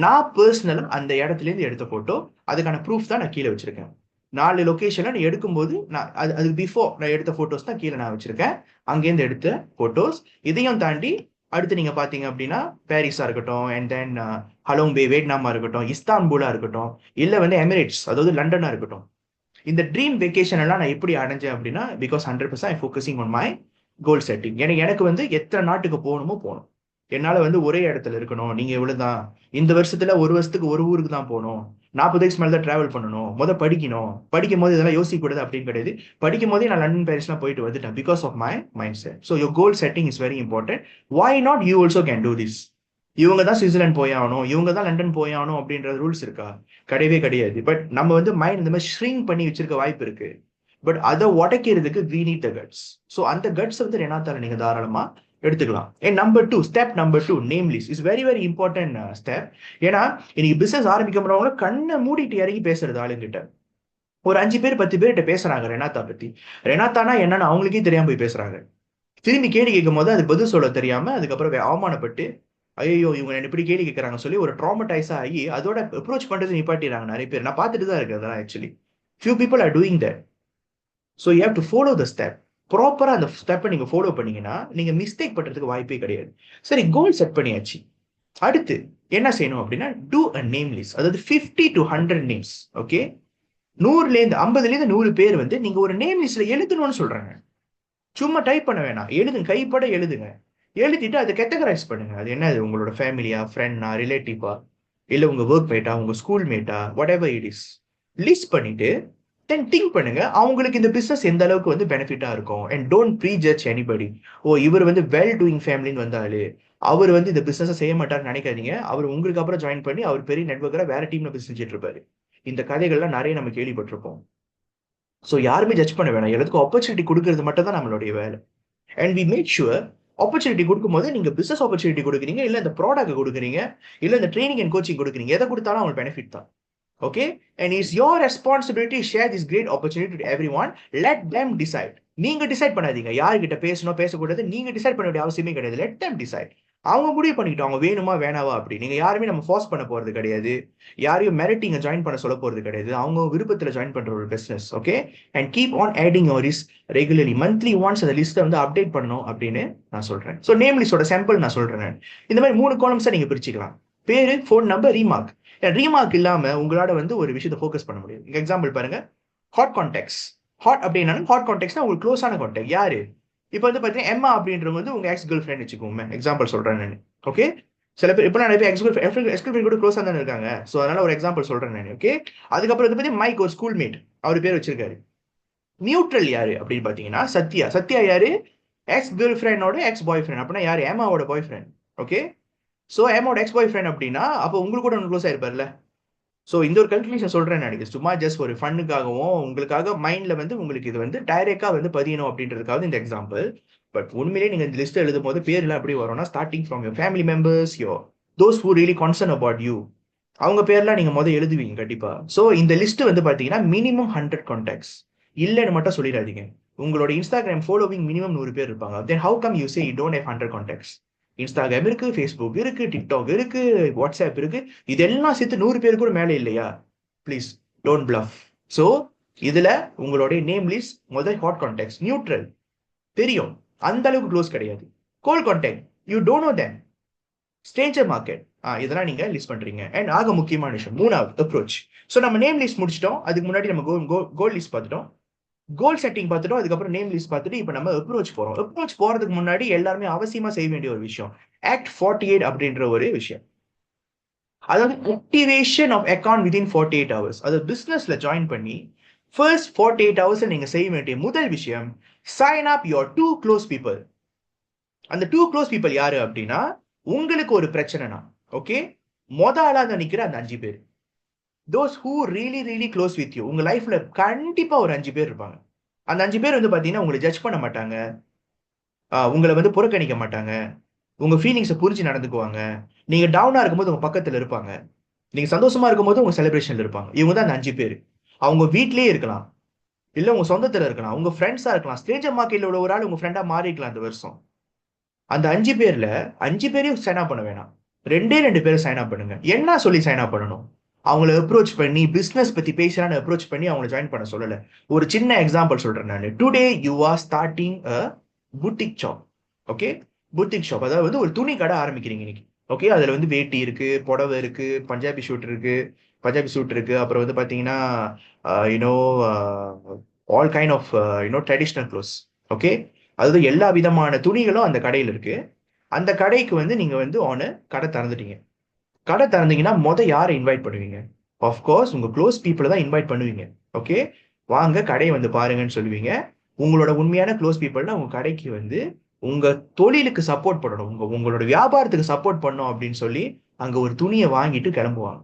நான் பர்சனலா அந்த இடத்துல இருந்து எடுத்த போட்டோ. அதுக்கான ப்ரூஃப் தான் நான் கீழே வச்சிருக்கேன். 4 லொகேஷன்ல நான் எடுக்கும்போது நான் அது பிஃபோர் நான் எடுத்த போட்டோஸ் தான் கீழே நான் வச்சிருக்கேன். அங்கேருந்து எடுத்த போட்டோஸ். இதையும் தாண்டி அடுத்து நீங்க பாத்தீங்க அப்படின்னா பாரிஸா இருக்கட்டும், அண்ட் தென் ஹலோம்பே வியட்நாமா இருக்கட்டும், இஸ்தான்புலா இருக்கட்டும், இல்ல வந்து எமிரேட்ஸ் அதாவது லண்டனா இருக்கட்டும். இந்த ட்ரீம் வெக்கேஷன் எல்லாம் நான் எப்படி அடைஞ்சேன் அப்படின்னா because 100% focusing on my goal setting. எனக்கு வந்து எத்தனை நாட்டுக்கு போகணுமோ போகணும். என்னால வந்து ஒரே இடத்துல இருக்கணும். நீங்க இவ்வளவுதான், இந்த வருஷத்துல ஒரு வருஷத்துக்கு ஒரு ஊருக்கு தான் போகணும், 40 வயசு மேல தான் டிராவல் பண்ணணும், படிக்கணும், படிக்கும் போது இதெல்லாம் யோசிக்க கூடாது அப்படின்னு கிடையாது. படிக்கும் போதே நான் லண்டன் பாரிஸ்லாம் போயிட்டு வந்துட்டேன் because of my mindset. So your goal setting is very important. Why not you also can do this. இவங்க தான் சுவிட்சர்லாந்து போயாகணும், இவங்க தான் லண்டன் போயாகணும் அப்படின்ற ரூல்ஸ் இருக்கா? கிடையவே கிடையாது. பட் நம்ம வந்து மைண்ட் இந்த மாதிரி ஷ்ரிங்க் பண்ணி வச்சிருக்க வாய்ப்பு இருக்கு. பட் அதை உடைக்கிறதுக்கு we need the guts. So அந்த கட்ஸ் வந்து ரெனாத்தால நீங்க தாராளமா எடுத்துக்கலாம். Number 2, step number 2, name list is very very important step. ஏன்னா இன்னைக்கு பிசினஸ் ஆரம்பிக்க போறவங்க கண்ணை மூடிட்டு இறங்கி பேசுறது ஆளுங்கிட்ட. ஒரு 5 பேர் 10 பேர்கிட்ட பேசுறாங்க ரெனாத்தா பத்தி. ரெனாத்தானா என்னன்னு அவங்களுக்கே தெரியாம போய் பேசுறாங்க. திரும்பி கேள்வி கேட்கும் போது அது பதில் சொல்ல தெரியாம அதுக்கப்புறம் அவமானப்பட்டு ஐயோ இவங்க என்ன இப்படி கேள்வி கேட்கறாங்க சொல்லி ஒரு ட்ராமடைஸா ஆகி அதோட அப்ரோச் பண்றது நிப்பாட்டிடுறாங்க நிறைய பேர். நான் பார்த்துட்டு தான் இருக்கேன் அதெல்லாம். Actually few people are doing that. So you have to follow the step. ப்ராப்பரா அந்த ஸ்டெப்பை நீங்க ஃபாலோ பண்ணீங்கன்னா நீங்க மிஸ்டேக் பண்றதுக்கு வாய்ப்பே கிடையாது. சரி, கோல் செட் பண்ணியாச்சு. அடுத்து என்ன செய்யணும் அப்படின்னா டூ அ நேம் லிஸ்ட். அதாவது 50 to 100 நேம்ஸ். ஓகே, 50லேருந்து 100 பேர் வந்து நீங்க ஒரு நேம் லிஸ்ட்ல எழுதணும்னு சொல்றாங்க. சும்மா டைப் பண்ண வேணாம், எழுதுங்க, கைப்பட எழுதுங்க. எழுதிட்டு அதை கேட்டகரைஸ் பண்ணுங்க. அது என்னது, உங்களோட ஃபேமிலியா, ஃப்ரெண்டா, ரிலேட்டிவா, இல்ல உங்க ஒர்க் மேட்டா, உங்க school meta, what ever it is, list பண்ணிட்டு தென் திங்க் பண்ணுங்க அவங்களுக்கு இந்த பிசினஸ் எந்த அளவுக்கு வந்து பெனிஃபிட்டா இருக்கும். And don't prejudge anybody. ஓ இவர் வந்து வெல் டூயிங் ஃபேமிலின்னு வந்தாரு, அவர் வந்து இந்த பிசினஸ் செய்ய மாட்டாருன்னு நினைக்காதீங்க. அவர் உங்களுக்கு அப்புறம் ஜாயின் பண்ணி அவர் பெரிய நெட்வொர்க்கரா வேற டீம்ல பிசினஸ் செஞ்சுட்டு இருப்பாரு. இந்த கதைகள்லாம் நிறைய நம்ம கேள்விப்பட்டிருப்போம். ஸோ யாருமே ஜட்ஜ் பண்ண வேணாம். எல்லாத்துக்கும் ஆப்பர்ச்சுனிட்டி கொடுக்கறது மட்டும் தான் நம்மளுடைய வேலை. And we make sure opportunity கொடுக்கும்போது நீங்க பிசினஸ் ஆப்பர்ச்சுனிட்டி கொடுக்குறீங்க, இல்ல இந்த ப்ராடக்ட் கொடுக்குறீங்க, இல்ல இந்த ட்ரைனிங் அண்ட் கோச்சிங் கொடுக்குறீங்க, எதை கொடுத்தாலும் அவங்களுக்கு பெனிஃபிட் தான். Okay, and it's your responsibility share this great opportunity to everyone. Let them decide. நீங்க டிசைட் பண்ணாதீங்க யார்கிட்ட பேசணும் பேசக்கூடாது. நீங்க டிசைட் பண்ண வேண்டிய அவசியமே கிடையாது. Let them decide. அவங்க முடிவு பண்ணிக்கிட்டோம் அவங்க வேணுமா வேணாவா அப்படி. நீங்க யாருமே நம்ம ஃபோர்ஸ் பண்ண போறது கிடையாது, யாரையும் மிரட்டிங்க ஜாயின் பண்ண சொல்ல போறது கிடையாது. அவங்க விருப்பத்துல ஜாயின் பண்ற ஒரு business. Okay, and keep on adding your list regularly. Monthly once அந்த லிஸ்ட்டை வந்து அப்டேட் பண்ணணும் அப்படின்னு நான் சொல்றேன். ஸோ நேம் லிஸ்டோட சாம்பிள் நான் சொல்றேன். இந்த மாதிரி 3 காலம்ஸை நீங்க பிரிச்சுக்கலாம். பேரு, ஃபோன் நம்பர், ரீமார்க். ரீமார்க் இல்லாம உங்களால வந்து ஒரு விஷயத்தை ஃபோக்கஸ் பண்ண முடியும். எக்ஸாம்பிள் பாருங்க, ஹாட் கான்டாக்ட்ஸ். ஹாட் அப்படின்னா ஹாட் கான்டாக்ட்ஸ்னா உங்களுக்கு க்ளோஸான கான்டாக்ட் யாரு? இப்போ வந்து பாத்தீங்கன்னா எம்மா அப்படின்றவங்க வந்து உங்க எக்ஸ் கேர்ள் ஃப்ரெண்ட் வச்சுக்கோங்க. எக்ஸாம்பிள் சொல்றேன் நான். ஓகே, சில பேர் இப்போ நிறைய பேர் எக்ஸ் கேர்ள் ஃப்ரெண்ட் கூட க்ளோஸா தானே இருக்காங்க. ஸோ அதனால ஒரு எக்ஸாம்பிள் சொல்றேன் நான். ஓகே, அதுக்கப்புறம் வந்து பாத்தீங்கன்னா மைக் ஒரு ஸ்கூல் மேட், அவர் பேர் வச்சிருக்காரு. நியூட்ரல் யாரு அப்படின்னு பாத்தீங்கன்னா சத்யா. சத்யா யாரு? எக்ஸ் கேர்ள் ஃப்ரெண்டோட எக்ஸ் பாய் ஃப்ரெண்ட். அப்படின்னா யாரு? எம்மாவோட பாய் ஃப்ரெண்ட். ஓகே, ஸோ எம்மாவோட எக்ஸ் பாய் ஃப்ரெண்ட் அப்படின்னா அப்போ உங்களுக்கு கூட க்ளோஸ் ஆயிருப்பார்ல. ஸோ இந்த ஒரு கல்குலேஷன் சொல்றேன் நினைக்கிறேன். சும்மா ஜஸ்ட் ஒரு ஃபன்னுக்காகவும் உங்களுக்காக மைண்ட்ல வந்து உங்களுக்கு இது வந்து டைரக்டா வந்து பதியணும் அப்படின்றதுக்காக இந்த எக்ஸாம்பிள். பட் உண்மையிலேயே நீங்க இந்த லிஸ்ட் எழுதும் போது பேர்லாம் எப்படி வரும்னா starting from your family members, those who really concern about you, அவங்க பேர்லாம் நீங்க எழுதுவீங்க கண்டிப்பா. ஸோ இந்த லிஸ்ட் வந்து பாத்தீங்கன்னா மினிமம் 100 கான்டாக்ட்ஸ். இல்லைன்னு மட்டும் சொல்லிடாதீங்க. உங்களோட இன்ஸ்டாகிராம் ஃபாலோவிங் மினிமம் 100 பேர் இருப்பாங்க. Then how come you say you don't have 100 contacts? Instagram இருக்கு, ஃபேஸ்புக் இருக்கு, டிக்டாக் இருக்கு, வாட்ஸ்அப் இருக்கு. இதெல்லாம் சேர்த்து 100 பேர் கூட மேலே இல்லையா? Please don't bluff. ஸோ இதுல உங்களுடைய நேம் லிஸ்ட் முதல் ஹாட் கான்டாக்ட்ஸ் நியூட்ரல் தெரியும், அந்த அளவுக்கு க்ளோஸ் கிடையாது. Cold contact you don't know them, stranger market, இதெல்லாம் நீங்க லிஸ்ட் பண்றீங்க. அண்ட் ஆக முக்கியமான விஷயம் மூணாவது அப்ரோச். ஸோ நம்ம நேம் லிஸ்ட் முடிச்சிட்டோம், அதுக்கு முன்னாடி நம்ம கோல் லிஸ்ட் பார்த்துட்டோம், கோல் செட்டிங் பார்த்துட்டோம், அதுக்கப்புறம் நேம் லிஸ்ட் பார்த்துட்டு இப்போ நம்ம அப்ரோச் போறோம். அப்ரோச் போறதுக்கு முன்னாடி எல்லாருமே அவசியமா செய்ய வேண்டிய ஒரு விஷயம் ஆக்ட் 48 அப்படின்ற ஒரு விஷயம். அதாவது activation of account within 48 hours. அதாவது பிசினஸ்ல ஜாயின் பண்ணி ஃபர்ஸ்ட் 48 ஹவர்ஸ் நீங்க செய்ய வேண்டிய முதல் விஷயம் sign up your 2 close people. அந்த 2 க்ளோஸ் பீப்புள் யாரு அப்படின்னா, உங்களுக்கு ஒரு பிரச்சனைனா ஓகே ஆளா நிக்கிற அந்த 5 பேர், those who really really close with you. உங்க லைஃப்ல கண்டிப்பா ஒரு 5 பேர் இருப்பாங்க. அந்த 5 பேர் வந்து பாத்தீங்கன்னா உங்களை ஜட்ஜ் பண்ண மாட்டாங்க, உங்களை வந்து புறக்கணிக்க மாட்டாங்க, உங்க ஃபீலிங்ஸை புரிஞ்சு நடந்துக்குவாங்க. நீங்க டவுனா இருக்கும்போது உங்க பக்கத்துல இருப்பாங்க, நீங்க சந்தோஷமா இருக்கும்போது உங்க செலிப்ரேஷன்ல இருப்பாங்க. இவங்க தான் அந்த 5 பேர். அவங்க வீட்லயே இருக்கலாம், இல்ல உங்க சொந்தத்துல இருக்கலாம், உங்க ஃப்ரெண்ட்ஸா இருக்கலாம், ஸ்டேஜ் மார்க்கெட்ல உள்ள ஒரு ஆள் உங்க ஃப்ரெண்டா மாறிக்கலாம் அந்த வருஷம். அந்த 5 பேர்ல 5 பேரையும் சைன் அப் பண்ண வேணாம், 2 பேரை சைன் அப் பண்ணுங்க. என்ன சொல்லி சைன் அப் பண்ணணும்? அவங்கள அப்ரோச் பண்ணி பிசினஸ் பத்தி பேசலான்னு அப்ரோச் பண்ணி அவங்களை ஜாயின் பண்ண சொல்லல. ஒரு சின்ன எக்ஸாம்பிள் சொல்றேன் நான். Today you are starting a boutique shop. Okay, boutique shop அதாவது வந்து ஒரு துணி கடை ஆரம்பிக்கிறீங்க இன்னைக்கு. ஓகே, அதுல வந்து வேட்டி இருக்கு, புடவை இருக்கு, பஞ்சாபி ஷூட் இருக்கு, பஞ்சாபி சூட் இருக்கு, அப்புறம் வந்து பாத்தீங்கன்னா you know all kind of you know traditional clothes. Okay, அதாவது எல்லா விதமான துணிகளும் அந்த கடையில் இருக்கு. அந்த கடைக்கு வந்து நீங்க வந்து கடை திறந்துட்டீங்க. கடை திறந்தீங்கன்னா யாரை இன்வைட் பண்ணுவீங்க? ஆஃப்கோர்ஸ் உங்க க்ளோஸ் பீப்புளை தான் இன்வைட் பண்ணுவீங்க. ஓகே, வாங்க கடையை வந்து பாருங்கன்னு சொல்லுவீங்க. உங்களோட உண்மையான க்ளோஸ் பீப்புள்னா உங்க கடைக்கு வந்து உங்க தொழிலுக்கு சப்போர்ட் பண்ணணும், உங்களோட வியாபாரத்துக்கு சப்போர்ட் பண்ணணும் அப்படின்னு சொல்லி அங்க ஒரு துணியை வாங்கிட்டு கிளம்புவாங்க.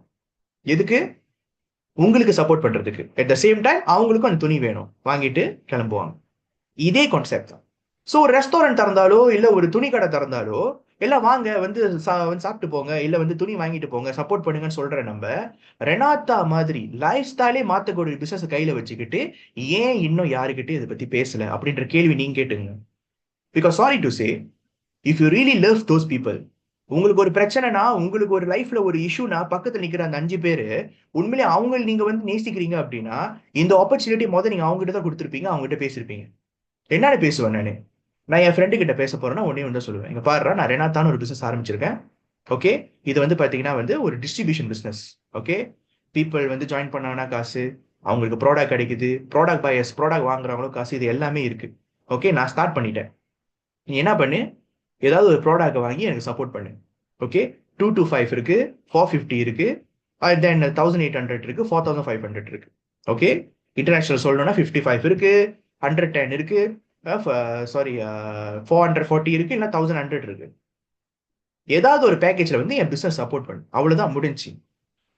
எதுக்கு? உங்களுக்கு சப்போர்ட் பண்றதுக்கு. அட் த சேம் டைம் அவங்களுக்கும் அந்த துணி வேணும், வாங்கிட்டு கிளம்புவாங்க. இதே கான்செப்ட் தான். ஸோ ஒரு ரெஸ்டாரண்ட் திறந்தாலோ இல்ல ஒரு துணி கடை திறந்தாலோ எல்லாம் வாங்க வந்து சாப்பிட்டு போங்க, இல்ல வந்து துணி வாங்கிட்டு போங்க, சப்போர்ட் பண்ணுங்கன்னு சொல்ற நம்ம ரெனாத்தா மாதிரி லைஃப் ஸ்டைலே மாத்தக்கூடிய பிசினஸ் கையில வச்சுக்கிட்டு ஏன் இன்னும் யாருக்கிட்டே இதை பத்தி பேசல அப்படின்ற கேள்வி நீங்க கேட்டுங்க. Because sorry to say, if you really love those people, உங்களுக்கு ஒரு பிரச்சனைனா, உங்களுக்கு ஒரு லைஃப்ல ஒரு இஷ்யூனா பக்கத்துல நிக்கிற அந்த 5 பேரு உண்மையிலே அவங்க நீங்க வந்து நேசிக்கிறீங்க அப்படின்னா இந்த ஆப்பர்ச்சுனிட்டி நீங்க அவங்க கிட்ட தான் கொடுத்துருப்பீங்க, அவங்க கிட்ட பேசிருப்பீங்க. என்னன்னு பேசுவேன் நானு? நான் என் ஃப்ரெண்டு கிட்ட பேச போறேன்னா ஒன்னே வந்து சொல்லுவேன், இங்க பாருடா நான் ரெனாத்தான ஒரு பிசினஸ் ஆரம்பிச்சிருக்கேன். ஓகே, இது வந்து பாத்தீங்கன்னா வந்து ஒரு டிஸ்ட்ரிபியூஷன் பிசினஸ். ஓகே, பீப்புள் வந்து ஜாயின் பண்ணாங்கன்னா காசு, அவங்களுக்கு ப்ராடக்ட் கிடைக்குது, ப்ராடக்ட் பையர்ஸ் ப்ராடக்ட் வாங்குறவங்களும் காசு, இது எல்லாமே இருக்கு. ஓகே, நான் ஸ்டார்ட் பண்ணிட்டேன். நீ என்ன பண்ணு, ஏதாவது ஒரு ப்ராடக்ட் வாங்கி எனக்கு சப்போர்ட் பண்ணு. ஓகே, 225 இருக்கு, 450 இருக்கு, தென் 1800 இருக்கு, 4500 இருக்கு. ஓகே, இன்டர்நேஷனல் சொல்லணும்னா 55 இருக்கு, 110 இருக்கு, சாரி 440 இருக்கு, இல்ல 1100 இருக்கு. ஏதாவது ஒரு பேக்கேஜ்ல வந்து என் பிசினஸ் சப்போர்ட் பண்ணு, அவ்வளவுதான் முடிஞ்சு.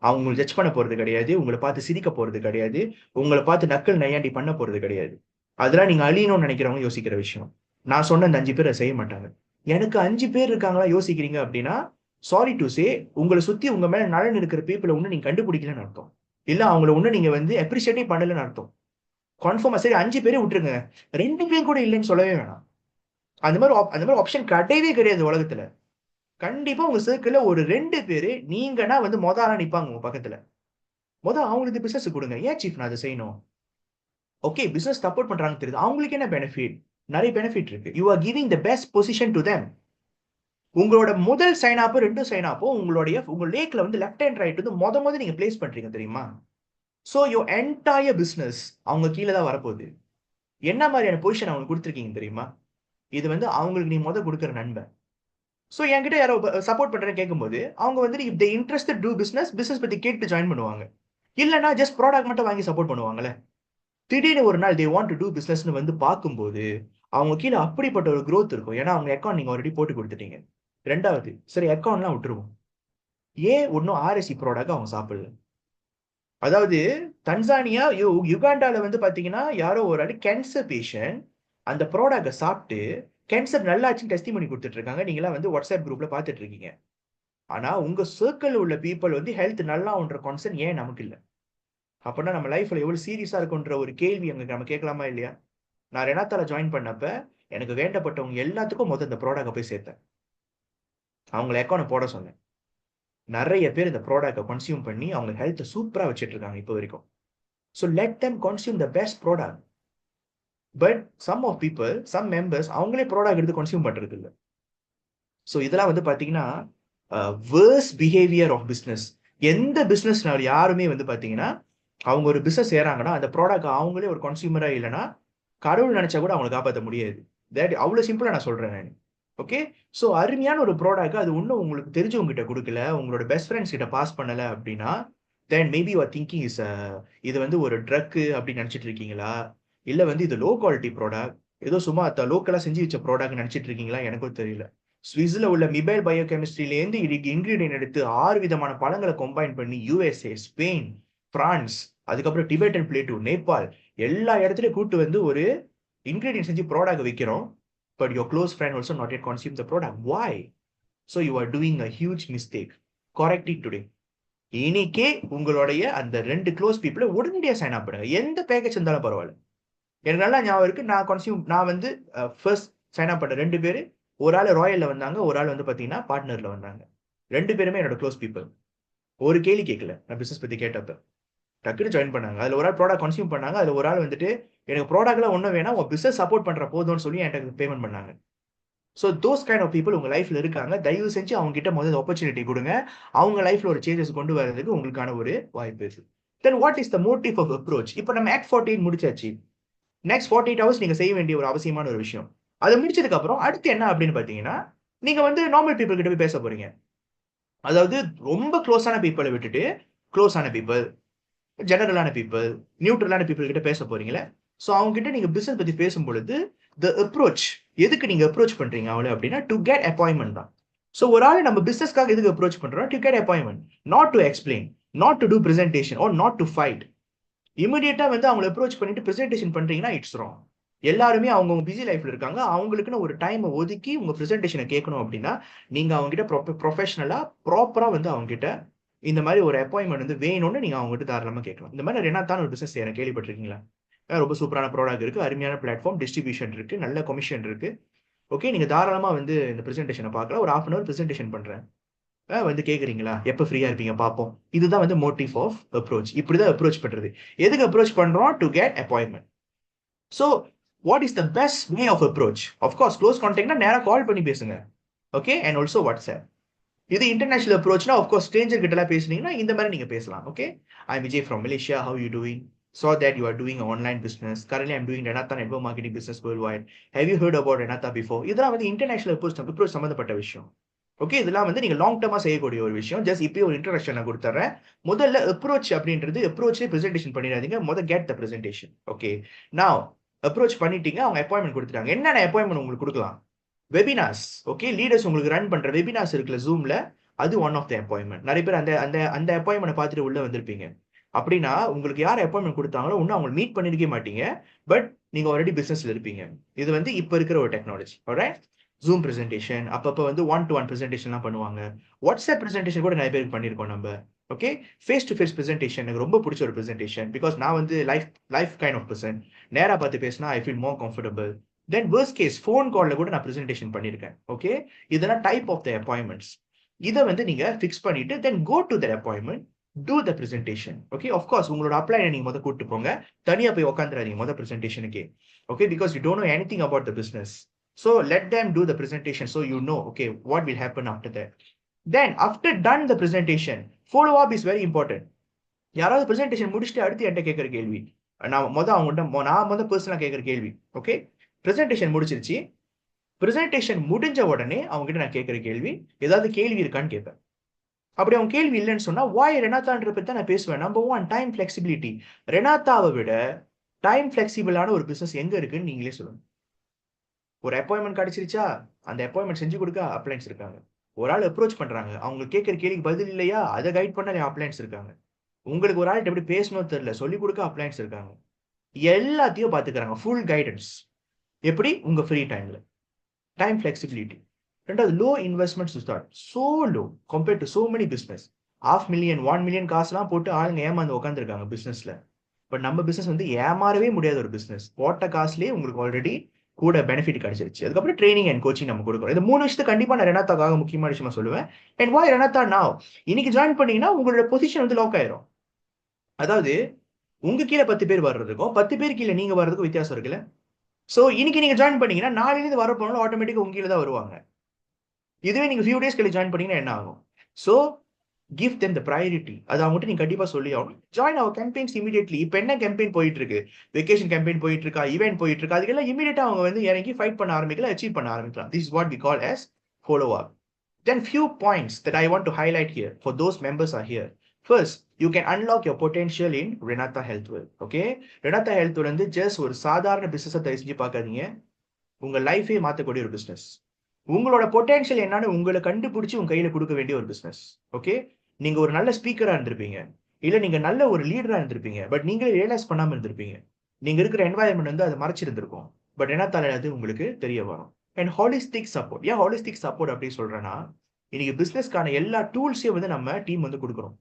அவங்க ஜட்ஜ் பண்ண போறது கிடையாது, உங்களை பார்த்து சிரிக்க போறது கிடையாது, உங்களை பார்த்து நக்கல் நையாண்டி பண்ண போறது கிடையாது. அதெல்லாம் நீங்க அழியணும்னு நினைக்கிறவங்க யோசிக்கிற விஷயம். நான் சொன்ன அந்த 5 பேரை செய்ய மாட்டாங்க. எனக்கு 5 பேர் இருக்காங்களா யோசிக்கிறீங்க அப்படின்னா சாரி டு சே, உங்களை சுத்தி உங்க மேல நலன் இருக்கிற பீப்புளை ஒண்ணு நீங்க கண்டுபிடிக்கலன்னு அர்த்தம், இல்ல அவங்கள ஒண்ணு நீங்க வந்து அப்ரிஷியேட்டே பண்ணலன்னு அர்த்தம். கன்ஃபார்மா சரி 5 பேரே விட்டுருங்க, 2 பேர் கூட இல்லைன்னு சொல்லவே வேணாம். அந்த மாதிரி ஆப்ஷன் கிடையவே கிடையாது உலகத்துல. கண்டிப்பா உங்க சர்க்கிள்ல ஒரு 2 பேரு நீங்கன்னா வந்து ஆளா நிப்பாங்க உங்க பக்கத்துல. அவங்களுக்கு பிசினஸ் கொடுங்க. ஏன் சீஃப் நான் அதை செய்யணும்? ஓகே, பிசினஸ் சப்போர்ட் பண்றாங்க தெரியுது, அவங்களுக்கு என்ன பெனிஃபிட்? நிறைய பெனிஃபிட் இருக்கு. You are giving the best position to them. உங்களோட முதல் சைன் ஆப்போ 2 சைன் ஆப்போ உங்க லேக்ல வந்து லெஃப்ட் ஹேண்ட் ரைட் வந்து நீங்க பிளேஸ் பண்றீங்க தெரியுமா? சோ யோர் என்டையர் பிசினஸ் அவங்க கீழே தான் வரப்போகுது. என்ன மாதிரியான பொசிஷன் அவங்க கொடுத்துருக்கீங்க தெரியுமா? இது வந்து அவங்களுக்கு நீ கொடுக்குற நண்பன். ஸோ என்கிட்ட யாரோ சப்போர்ட் பண்றேன்னு கேட்கும்போது அவங்க வந்து if they interested to business பத்தி கேட்டு ஜாயின் பண்ணுவாங்க. இல்லைன்னா ஜஸ்ட் ப்ராடக்ட் மட்டும் வாங்கி சப்போர்ட் பண்ணுவாங்கல்ல. திடீர்னு ஒரு நாள் தே வாண்ட் டு டூ பிசினஸ்னு வந்து பார்க்கும்போது அவங்க கீழே அப்படிப்பட்ட ஒரு growth இருக்கும். ஏன்னா அவங்க அக்கௌண்ட் நீங்க ஆல்ரெடி போட்டு கொடுத்துட்டீங்க. ரெண்டாவது, சரி அக்கௌண்ட்லாம் விட்டுருவோம், ஏன் ஒன்றும் ஆர்எஸ்சி ப்ராடக்ட் அவங்க சாப்பிடல? அதாவது தன்சானியா யுகாண்டால வந்து பாத்தீங்கன்னா யாரோ ஒரு ஆள் கேன்சர் பேஷண்ட் அந்த ப்ராடக்டை சாப்பிட்டு கேன்சர் நல்லாச்சுன்னு டெஸ்டிமனி கொடுத்துட்டு இருக்காங்க. நீங்களாம் வந்து வாட்ஸ்அப் குரூப்ல பார்த்துட்டு இருக்கீங்க. ஆனா உங்க சர்க்கிள் உள்ள பீப்புள் வந்து ஹெல்த் நல்லா ஒன்ற கான்சர்ன் ஏன் நமக்கு இல்லை? அப்படின்னா நம்ம லைஃப்ல எவ்வளவு சீரியஸா இருக்குன்ற ஒரு கேள்வி அங்க நம்ம கேட்கலாமா இல்லையா? நான் ரெனாத்தால ஜாயின் பண்ணப்ப எனக்கு வேண்டப்பட்டவங்க எல்லாத்துக்கும் இந்த ப்ராடக்ட் போய் சேர்த்தேன். அவங்களை அக்கௌண்ட் போட சொன்னேன். நிறைய பேர் இந்த ப்ராடக்ட்டை கன்சியூம் பண்ணி அவங்க ஹெல்த்தை சூப்பராக வச்சுட்டு இருக்காங்க இப்போ வரைக்கும். So let them consume the best product. But some members அவங்களே ப்ராடக்ட் எடுத்து கன்சியூம் பண்றது இல்லை. ஸோ இதெல்லாம் வந்து பார்த்தீங்கன்னா வேர்ஸ் பிஹேவியர் ஆஃப் பிஸ்னஸ். எந்த பிஸ்னஸ்னால யாருமே வந்து பார்த்தீங்கன்னா அவங்க ஒரு பிஸ்னஸ் செய்கிறாங்கன்னா அந்த ப்ராடக்ட் அவங்களே ஒரு கன்சியூமராக இல்லைன்னா கடவுள் நினைச்சா கூட அவங்களை காப்பாற்ற முடியாது. அவ்வளோ சிம்பிளாக நான் சொல்கிறேன் நான். ஓகே, ஸோ அருமையான ஒரு ப்ராடக்ட் அது இன்னும் உங்களுக்கு தெரிஞ்சவங்ககிட்ட கொடுக்கல, உங்களோட பெஸ்ட் ஃப்ரெண்ட்ஸ் கிட்ட பாஸ் பண்ணலை அப்படின்னா தென் மேபி யுவர் திங்கிங் இஸ் இது வந்து ஒரு ட்ரக்கு அப்படின்னு நினச்சிட்டு இருக்கீங்களா, இல்லை வந்து இது லோ குவாலிட்டி ப்ராடக்ட் ஏதோ சும்மா லோக்கலாக செஞ்சு வச்ச ப்ராடக்ட் நினச்சிட்டு இருக்கீங்களா, எனக்கும் தெரியல. ஸ்விஸ்ல உள்ள மிபைல் பயோகெமிஸ்ட்ரியிலேருந்து இன்கிரீடியன்ட் எடுத்து 6 விதமான பழங்களை கம்பைன் பண்ணி யூஎஸ்ஏ, ஸ்பெயின், பிரான்ஸ், அதுக்கப்புறம் டிபெட்டன் பிளேட்டூ, நேபாள் எல்லா இடத்துலையும் கூட்டு வந்து ஒரு இன்கிரீடியன்ட் செஞ்சு ப்ராடக்ட் வைக்கிறோம். But your close friend also not yet consumed the product. Why? So you are doing a huge mistake. Correct it today. இன்னைக்கே உங்களுடைய அந்த 2 க்ளோஸ் பீப்புளை உடனடியாக சைன் அப் பண்ணுங்க. எந்த பேக்கேஜ் இருந்தாலும் பரவாயில்ல. எனக்கு நல்லா ஞாபகம் இருக்கு, நான் வந்து ஃபர்ஸ்ட் சைன் அப் பண்ண 2 பேர், ஒரு ஆள் ராயல்ல வந்தாங்க, ஒரு ஆள் வந்து பார்த்தீங்கன்னா பார்ட்னர்ல வந்தாங்க. 2 பேருமே என்னோட க்ளோஸ் பீப்புள். ஒரு கேள்வி கேட்கல நான் பிசினஸ் பத்தி கேட்டப்ப, டக்குனு ஜாயின் பண்ணாங்க. அதில் ஒரு ஆள் ப்ராடக்ட் கன்சியூம் பண்ணாங்க, அதில் ஒரு ஆள் வந்துட்டு எனக்கு ப்ராடக்ட்லாம் ஒன்றும் வேணாம், உங்கள் பிஸ்னஸ் சப்போர்ட் பண்ணுற போதும்னு சொல்லி எனக்கு பேமெண்ட் பண்ணாங்க. So those kind of people உங்கள் லைஃப்பில் இருக்காங்க. தயவு செஞ்சு அவங்க கிட்ட முதல்ல ஆப்பர்ச்சுனிட்டி கொடுங்க. அவங்க லைஃப்பில் ஒரு சேஞ்சஸ் கொண்டு வரதுக்கு உங்களுக்கான ஒரு வாய்ப்பு இருக்கு. Then what is the motive of approach? இப்போ நம்ம ஆக்ட் 48 முடிச்சாச்சு. நெக்ஸ்ட் 48 ஹவர்ஸ் நீங்கள் செய்ய வேண்டிய ஒரு அவசியமான ஒரு விஷயம். அதை முடிச்சதுக்கு அப்புறம் அடுத்து என்ன அப்படின்னு பார்த்தீங்கன்னா, நீங்கள் வந்து நார்மல் பீப்புள் கிட்ட போய் பேச போறீங்க. அதாவது ரொம்ப க்ளோஸான பீப்புளை விட்டுட்டு க்ளோஸான பீப்புள், ஜெனரலான பீப்புள், நியூட்ரலான பீப்புள் கிட்ட பேச போறீங்களே. ஸோ அவங்க கிட்ட நீங்க பிசினஸ் பத்தி பேசும்பொழுது த அப்ரோச், எதுக்கு நீங்க அப்ரோச் பண்றீங்க அவளை அப்படின்னா டு கெட் அப்பாயின்மெண்ட் தான். ஸோ ஒரு ஆள் நம்ம பிசினஸ்க்காக எதுக்கு அப்ரோச் பண்றோம்? To get appointment, not to explain, not to do presentation or not to fight. இமிடியேட்டா வந்து அவங்களை அப்ரோச் பண்ணிட்டு பிரசன்டேஷன் பண்றீங்கன்னா இட்ஸ் ராங். எல்லாருமே அவங்க பிஸி லைஃப்ல இருக்காங்க. அவங்களுக்குன்னு ஒரு டைமை ஒதுக்கி உங்க பிரசன்டேஷனை கேட்கணும் அப்படின்னா நீங்க அவங்க கிட்ட ப்ரொஃபஷனலா ப்ராப்பரா வந்து அவங்க கிட்ட இந்த மாதிரி ஒரு அப்பாயின்மெண்ட் வந்து வேணும்னு நீங்க அவங்க கிட்ட தாராளமா கேட்கலாம். இந்த மாதிரி ரெனாத்தான் ஒரு பிசினஸ் செய்யறேன், கேள்விப்பட்டிருக்கீங்களா? ரொம்ப சூப்பரான ப்ராடக்ட் இருக்கு, அருமையான பிளாட்ஃபார்ம், டிஸ்ட்ரிபியூஷன் இருக்கு, நல்ல கமிஷன் இருக்கு. ஓகே, நீங்க தாராளமா வந்து இந்த பிரசன்டேஷனை பார்க்கலாம். ஒரு 1/2 hour பிரசன்டேஷன் பண்றேன், வந்து கேட்குறீங்களா, எப்போ ஃப்ரீயா இருப்பீங்க பார்ப்போம். இதுதான் வந்து மோட்டிவ் ஆஃப் அப்ரோச். இப்படிதான் அப்ரோச் பண்றது. எதுக்கு அப்ரோச் பண்றோம்? To get appointment. So what is the best way of approach? Of course close கான்டாக்ட்னா நேராக கால் பண்ணி பேசுங்க. Okay, and also WhatsApp. இது இன்டர்நேஷனல் அப்ரோச்னா ஆஃப்கோர்ஸ் ஸ்ட்ரேஞ்சர் கிட்ட எல்லாம் பேசுனீங்கன்னா இந்த மாதிரி நீங்க பேசலாம். Okay, I am Vijay from Malaysia, how you doing? Saw that you are doing an online business. Currently, I'm doing Renata network marketing business worldwide. Have you heard about Renata before? இதெல்லாம் வந்து international approach சம்பந்தப்பட்ட விஷயம். Okay, இதெல்லாம் வந்து நீங்க long derma செய்யக்கூடிய ஒரு விஷயம். ஜஸ்ட் இப்பயே ஒரு இன்ட்ரோடக்ஷன் நான் கொடுத்துறேன். முதல்ல அப்ரோச் அப்படின்றது, அப்ரோச்லேயே பிரசன்டேஷன் பண்ணிடாதீங்க. முதல் கெட் த பிரசன்டேஷன். ஓகே, நான் அப்ரோச் பண்ணிட்டீங்க, அவங்க அப்பாயின்மெண்ட் கொடுத்துட்டாங்க. என்னென்ன அப்பாயின்மெண்ட் உங்களுக்கு கொடுக்கலாம்? வெபினார்ஸ். ஓகே, லீடர்ஸ் உங்களுக்கு ரன் பண்ற வெபினார்ஸ் இருக்குல்ல ஜூம்ல, அது ஒன் ஆஃப் த அப்பாயின்மெண்ட். நிறைய பேர் அந்த அந்த அந்த அப்பாயின்மெண்ட் பார்த்துட்டு உள்ள வந்திருப்பீங்க. அப்படின்னா உங்களுக்கு யார் அப்பாயின்மெண்ட் கொடுத்தாங்களோ ஒன்றும் அவங்க மீட் பண்ணிருக்க மாட்டீங்க, பட் நீங்க ஆல்ரெடி பிசினஸ்ல இருப்பீங்க. இது வந்து இப்ப இருக்கிற ஒரு டெக்னாலஜி. ஆல்ரைட், ஜூம் பிரசன்டேஷன், அப்பப்போ வந்து 1-to-1 பிரசன்டேஷன்லாம் பண்ணுவாங்க. வாட்ஸ்அப் பிரசன்டேஷன் கூட நிறைய பேருக்கு பண்ணியிருக்கோம் நம்ம. Okay, face to face presentation எனக்கு ரொம்ப பிடிச்ச ஒரு பிரசன்டேஷன். பிகாஸ் நான் வந்து லைஃப் கைண்ட் ஆஃப் பர்சன். நேராக பார்த்து பேசினா I feel more comfortable. Then worst case phone காலில் கூட நான் பிரசன்டேஷன் பண்ணியிருக்கேன். ஓகே, இதெல்லாம் டைப் ஆஃப் த அப்பாயின்மெண்ட்ஸ். இதை வந்து நீங்க ஃபிக்ஸ் பண்ணிட்டு then go to the appointment, do the presentation. Okay, of course உங்களோட அப்ளைனை நீங்க முதல் கூப்பிட்டு போங்க, தனியா போய் உட்காந்துறாதீங்க முதல் பிரசன்டேஷனுக்கு. Okay, because you don't know anything about the business. So let them do the presentation so you know okay what will happen after that. Then after done the presentation, follow up is very important. யாராவது presentation முடிச்சுட்டு அடுத்து என்கிட்ட கேட்குற கேள்வி, நான் அவங்கள்ட்ட பர்சனலாக கேட்குற கேள்வி. ஓகே, பிரசன்டேஷன் முடிச்சிருச்சு, பிரசன்டேஷன் முடிஞ்ச உடனே அவங்க கிட்ட நான் கேட்குற கேள்வி, ஏதாவது கேள்வி இருக்கான்னு கேட்பேன். அப்படி அவங்க கேள்வி இல்லைன்னு சொன்னா வாய் ரெனாத்தான்ற பத்தி தான் நான் பேசுவேன். Number 1 time flexibility. ரெனாத்தாவை விட டைம் ஃபிளெக்சிபிளான ஒரு பிசினஸ் எங்க இருக்குன்னு நீங்களே சொல்லுங்க. ஒரு அப்பாயின்மெண்ட் கிடைச்சிருச்சா, அந்த அப்பாயின்மெண்ட் செஞ்சு கொடுக்க அப்ளைன்ஸ் இருக்காங்க. ஒரு ஆள் அப்ரோச் பண்றாங்க, அவங்க கேட்கற கேள்விக்கு பதில் இல்லையா, அதை கைட் பண்ண அப்ளைன்ஸ் இருக்காங்க. உங்களுக்கு ஒரு ஆள்கிட்ட எப்படி பேசணும் தெரியல, சொல்லிக் கொடுக்க அப்ளைன்ஸ் இருக்காங்க. எல்லாத்தையும் பாத்துக்கிறாங்க, ஃபுல் கைடன்ஸ். எப்படி? உங்க ஃப்ரீ டைம்ல. Time flexibility. ரெண்டாவது, low investment to start. So low compared to so many business. 500,000 1 million காசுலாம் போட்டு ஆளுங்க ஏமாந்து உட்காந்துருக்காங்க பிசினஸ்ல. பட் நம்ம பிசினஸ் வந்து ஏமாறவே முடியாத ஒரு பிசினஸ். போட்ட காசுலேயே உங்களுக்கு ஆல்ரெடி கூட பெனிஃபிட் கிடைச்சிருச்சு. அதுக்கப்புறம் ட்ரைனிங் அண்ட் கோச்சிங் நம்ம கொடுக்குறோம். இந்த 3 விஷயத்தை கண்டிப்பா நான் ரெனாத்தாக்காக முக்கியமான விஷயமா சொல்லுவேன். அண்ட் வாய் ரெனாத்தா நாவ்? இன்னைக்கு ஜாயின் பண்ணீங்கன்னா உங்களோட பொசிஷன் வந்து லாக் ஆயிரும். அதாவது உங்க கீழே 10 பேர் வர்றதுக்கும் 10 பேர் கீழே நீங்க வர்றதுக்கும் வித்தியாசம் இருக்குல்ல. சோ இன்னைக்கு நீங்க ஜாயின் பண்ணீங்கன்னா நாளையிலிருந்து வர போனாலும் ஆட்டோமேட்டிக்கா உங்க கீழே தான் வருவாங்க. இதுவே நீங்க ஃபியூ டேஸ் கழிச்சு ஜாயின் பண்ணீங்கன்னா என்ன ஆகும்? So give them the priority. அது அவங்ககிட்ட நீங்க கண்டிப்பா சொல்லி ஆகணும். Join our campaigns immediately. இப்போ என்ன கேம்பெயின் போயிட்டு இருக்கு? வெக்கேஷன் கேம்பெயின் போயிட்டு இருக்கா, ஈவென்ட் போயிட்டு இருக்கா, அதுக்கெல்லாம் இமீடியட்டா அவங்க வந்து இறங்கி ஃபைட் பண்ண ஆரம்பிக்கலாம், அச்சீவ் பண்ண ஆரம்பிக்கலாம். This is what we call as follow up. Then few points that I want to highlight here for those members are here. First, you can unlock your potential in Renata Healthwell. Okay? Renata Healthwell வந்து just ஒரு சாதாரண பிசினஸை தயவு செஞ்சு பார்க்காதீங்க. உங்க லைஃபே மாற்றக்கூடிய ஒரு பிசினஸ். உங்களோட பொட்டன்ஷியல் என்னன்னு உங்களை கண்டுபிடிச்சு உங்க கையில கொடுக்க வேண்டிய ஒரு பிசினஸ். ஓகே, நீங்க ஒரு நல்ல ஸ்பீக்கரா இருந்திருப்பீங்க, இல்ல நீங்க நல்ல ஒரு லீடரா இருந்திருப்பீங்க, பட் நீங்களே ரியலைஸ் பண்ணாம இருந்திருப்பீங்க. நீங்க இருக்கிற என்வாயன்மெண்ட் வந்து அதை மறைச்சிருந்திருக்கும். பட் என்ன தலை அது உங்களுக்கு தெரிய வரும். And holistic support. ஏன் ஹாலிஸ்டிக் சப்போர்ட் அப்படி சொல்றேன்னா, இன்னைக்கு பிசினஸ்க்கான எல்லா டூல்ஸையும் வந்து நம்ம டீம் வந்து கொடுக்குறோம்.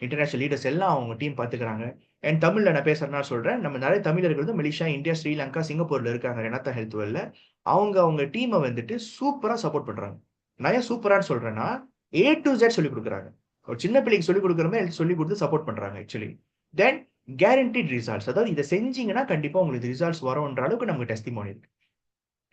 இன்டர்நேஷனல் லீடர்ஸ் எல்லாம் அவங்க டீம் பார்த்துக்கிறாங்க. அண்ட் தமிழ்ல நான் பேசுறேன்னா சொல்றேன், நம்ம நிறைய தமிழர்கள் வந்து மலேசியா, இந்தியா, ஸ்ரீலங்கா, சிங்கப்பூர்ல இருக்காங்க ரெனாத்தா ஹெல்த்வெல்ல. அவங்க டீமை வந்துட்டு சூப்பரா சப்போர்ட் பண்றாங்க. நான் ஏன் சூப்பரான்னு சொல்றேன்னா, A to Z சொல்லி கொடுக்குறாங்க. ஒரு சின்ன பிள்ளைக்கு சொல்லி கொடுக்குற மாதிரி சொல்லி கொடுத்து சப்போர்ட் பண்றாங்க ஆக்சுவலி. தென் கேரண்டிட் ரிசல்ட்ஸ். அதாவது இதை செஞ்சீங்கன்னா கண்டிப்பா உங்களுக்கு ரிசல்ட்ஸ் வரும்ன்ற அளவுக்கு நமக்கு டெஸ்டிமோனி இருக்கு.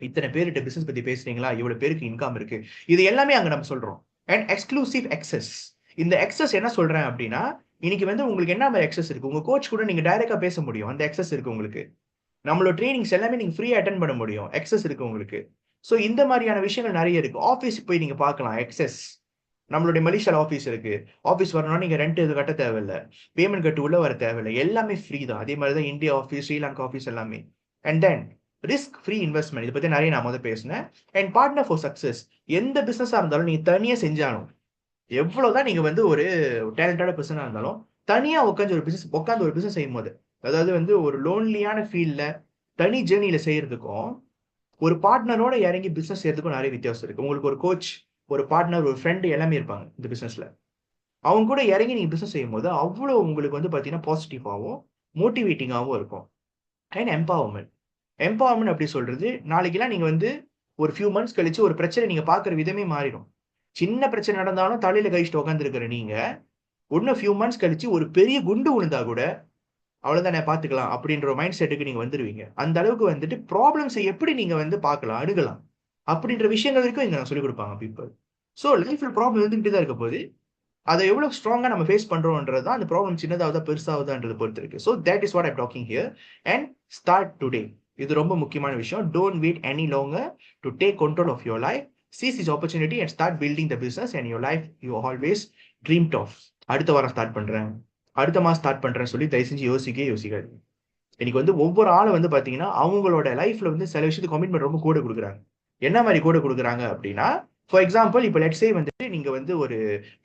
இத்தனை பேர்கிட்ட பிசினஸ் பத்தி பேசுறீங்களா, இவ்வளவு பேருக்கு இன்கம் இருக்கு, இது எல்லாமே அங்க நம்ம சொல்றோம். And exclusive access. இந்த எக்ஸஸ் என்ன சொல்றேன் அப்படின்னா, இன்னைக்கு வந்து உங்களுக்கு என்ன மாதிரி எக்ஸஸ் இருக்கு? உங்க கோச் கூட நீங்க டைரக்டா பேச முடியும், அந்த எக்ஸஸ் இருக்கு உங்களுக்கு. நம்மளோட ட்ரைனிங்ஸ் எல்லாமே நீங்க ஃப்ரீயா அட்டென்ட் பண்ண முடியும், எக்ஸஸ் இருக்கு உங்களுக்கு. ஸோ இந்த மாதிரியான விஷயங்கள் நிறைய இருக்கு. ஆஃபீஸ் போய் நீங்க பார்க்கலாம், எக்ஸஸ். நம்மளுடைய மலேசியால ஆஃபீஸ் இருக்கு. ஆஃபீஸ் வரணும்னா நீங்க ரெண்ட் எது கட்ட தேவையில்லை, பேமெண்ட் கட்டு உள்ள வர தேவையில்லை, எல்லாமே ஃப்ரீ தான். அதே மாதிரி தான் இந்தியா ஆஃபீஸ், ஸ்ரீலங்கா ஆஃபீஸ் எல்லாமே. And then risk free investment. இதை பத்தி நிறைய நான் பேசினேன். And partner for success. எந்த பிசினஸா இருந்தாலும் நீங்க தனியா செஞ்சாலும், எவ்வளவுதான் நீங்க வந்து ஒரு டேலண்டடான பர்சனா இருந்தாலும், தனியா உட்காந்து ஒரு பிசினஸ் செய்யும் போது, அதாவது வந்து ஒரு லோன்லியான ஃபீல்ட்ல தனி ஜேர்னியில செய்யறதுக்கும் ஒரு பார்ட்னரோட இறங்கி பிசினஸ் செய்யறதுக்கும் நிறைய வித்தியாசம் இருக்கு. உங்களுக்கு ஒரு கோச், ஒரு பார்ட்னர், ஒரு ஃப்ரெண்டு எல்லாமே இருப்பாங்க இந்த பிசினஸ்ல. அவங்க கூட இறங்கி நீங்க பிசினஸ் செய்யும் போது அவ்வளவு உங்களுக்கு வந்து பாத்தீங்கன்னா பாசிட்டிவாகவும் மோட்டிவேட்டிங்காகவும் இருக்கும். அண்ட் எம்பவர்மெண்ட் அப்படி சொல்றது, நாளைக்கெல்லாம் நீங்க வந்து ஒரு ஃபியூ மந்த்ஸ் கழிச்சு ஒரு பிரச்சனை நீங்க பாக்குற விதமே மாறிடும். சின்ன பிரச்சனை நடந்தாலும் தலையில கழிச்சுட்டு உட்காந்து இருக்கிற நீங்க இன்னும் ஃபியூ மந்த்ஸ் கழிச்சு ஒரு பெரிய குண்டு விழுந்தா கூட அவ்வளவுதானே பாத்துக்கலாம் அப்படின்ற மைண்ட் செட்டுக்கு நீங்க வந்துருவீங்க. அந்த அளவுக்கு வந்துட்டு ப்ராப்ளம்ஸை எப்படி நீங்க வந்து பார்க்கலாம், அணுகலாம் அப்படின்ற விஷயங்கள் வரைக்கும் இங்க நான் சொல்லிக் கொடுப்பாங்க பீப்புள். ஸோ லைஃப்ல ப்ராப்ளம் இருந்துகிட்டு தான் இருக்க போது, அதை எவ்வளவு ஸ்ட்ராங்கா நம்ம ஃபேஸ் பண்றோம்ன்றது தான் அந்த ப்ராப்ளம் சின்னதாவதா பெருசாவதான்றது பொறுத்து இருக்கு. So that is what I'm talking here. And start today. இது ரொம்ப முக்கியமான விஷயம். Don't wait any longer to take control of your life. Seize this opportunity and start building the business and your life you always dreamed of. அடுத்த வாரம் start பண்றேன், அடுத்த மாசம் start பண்றேன்னு சொல்லி தயவு செஞ்சு யோசிக்காது. இன்னைக்கு வந்து ஒவ்வொரு ஆளும் வந்து பாத்தீங்கன்னா அவங்களோட லைஃப்ல வந்து சில விஷயத்துக்கு கமிட்மெண்ட் ரொம்ப கூட கொடுக்குறாங்க. என்ன மாதிரி கூட கொடுக்குறாங்க அப்படின்னா, ஃபார் எக்ஸாம்பிள் இப்போ லெட்ஸ் சே வந்துட்டு நீங்க வந்து ஒரு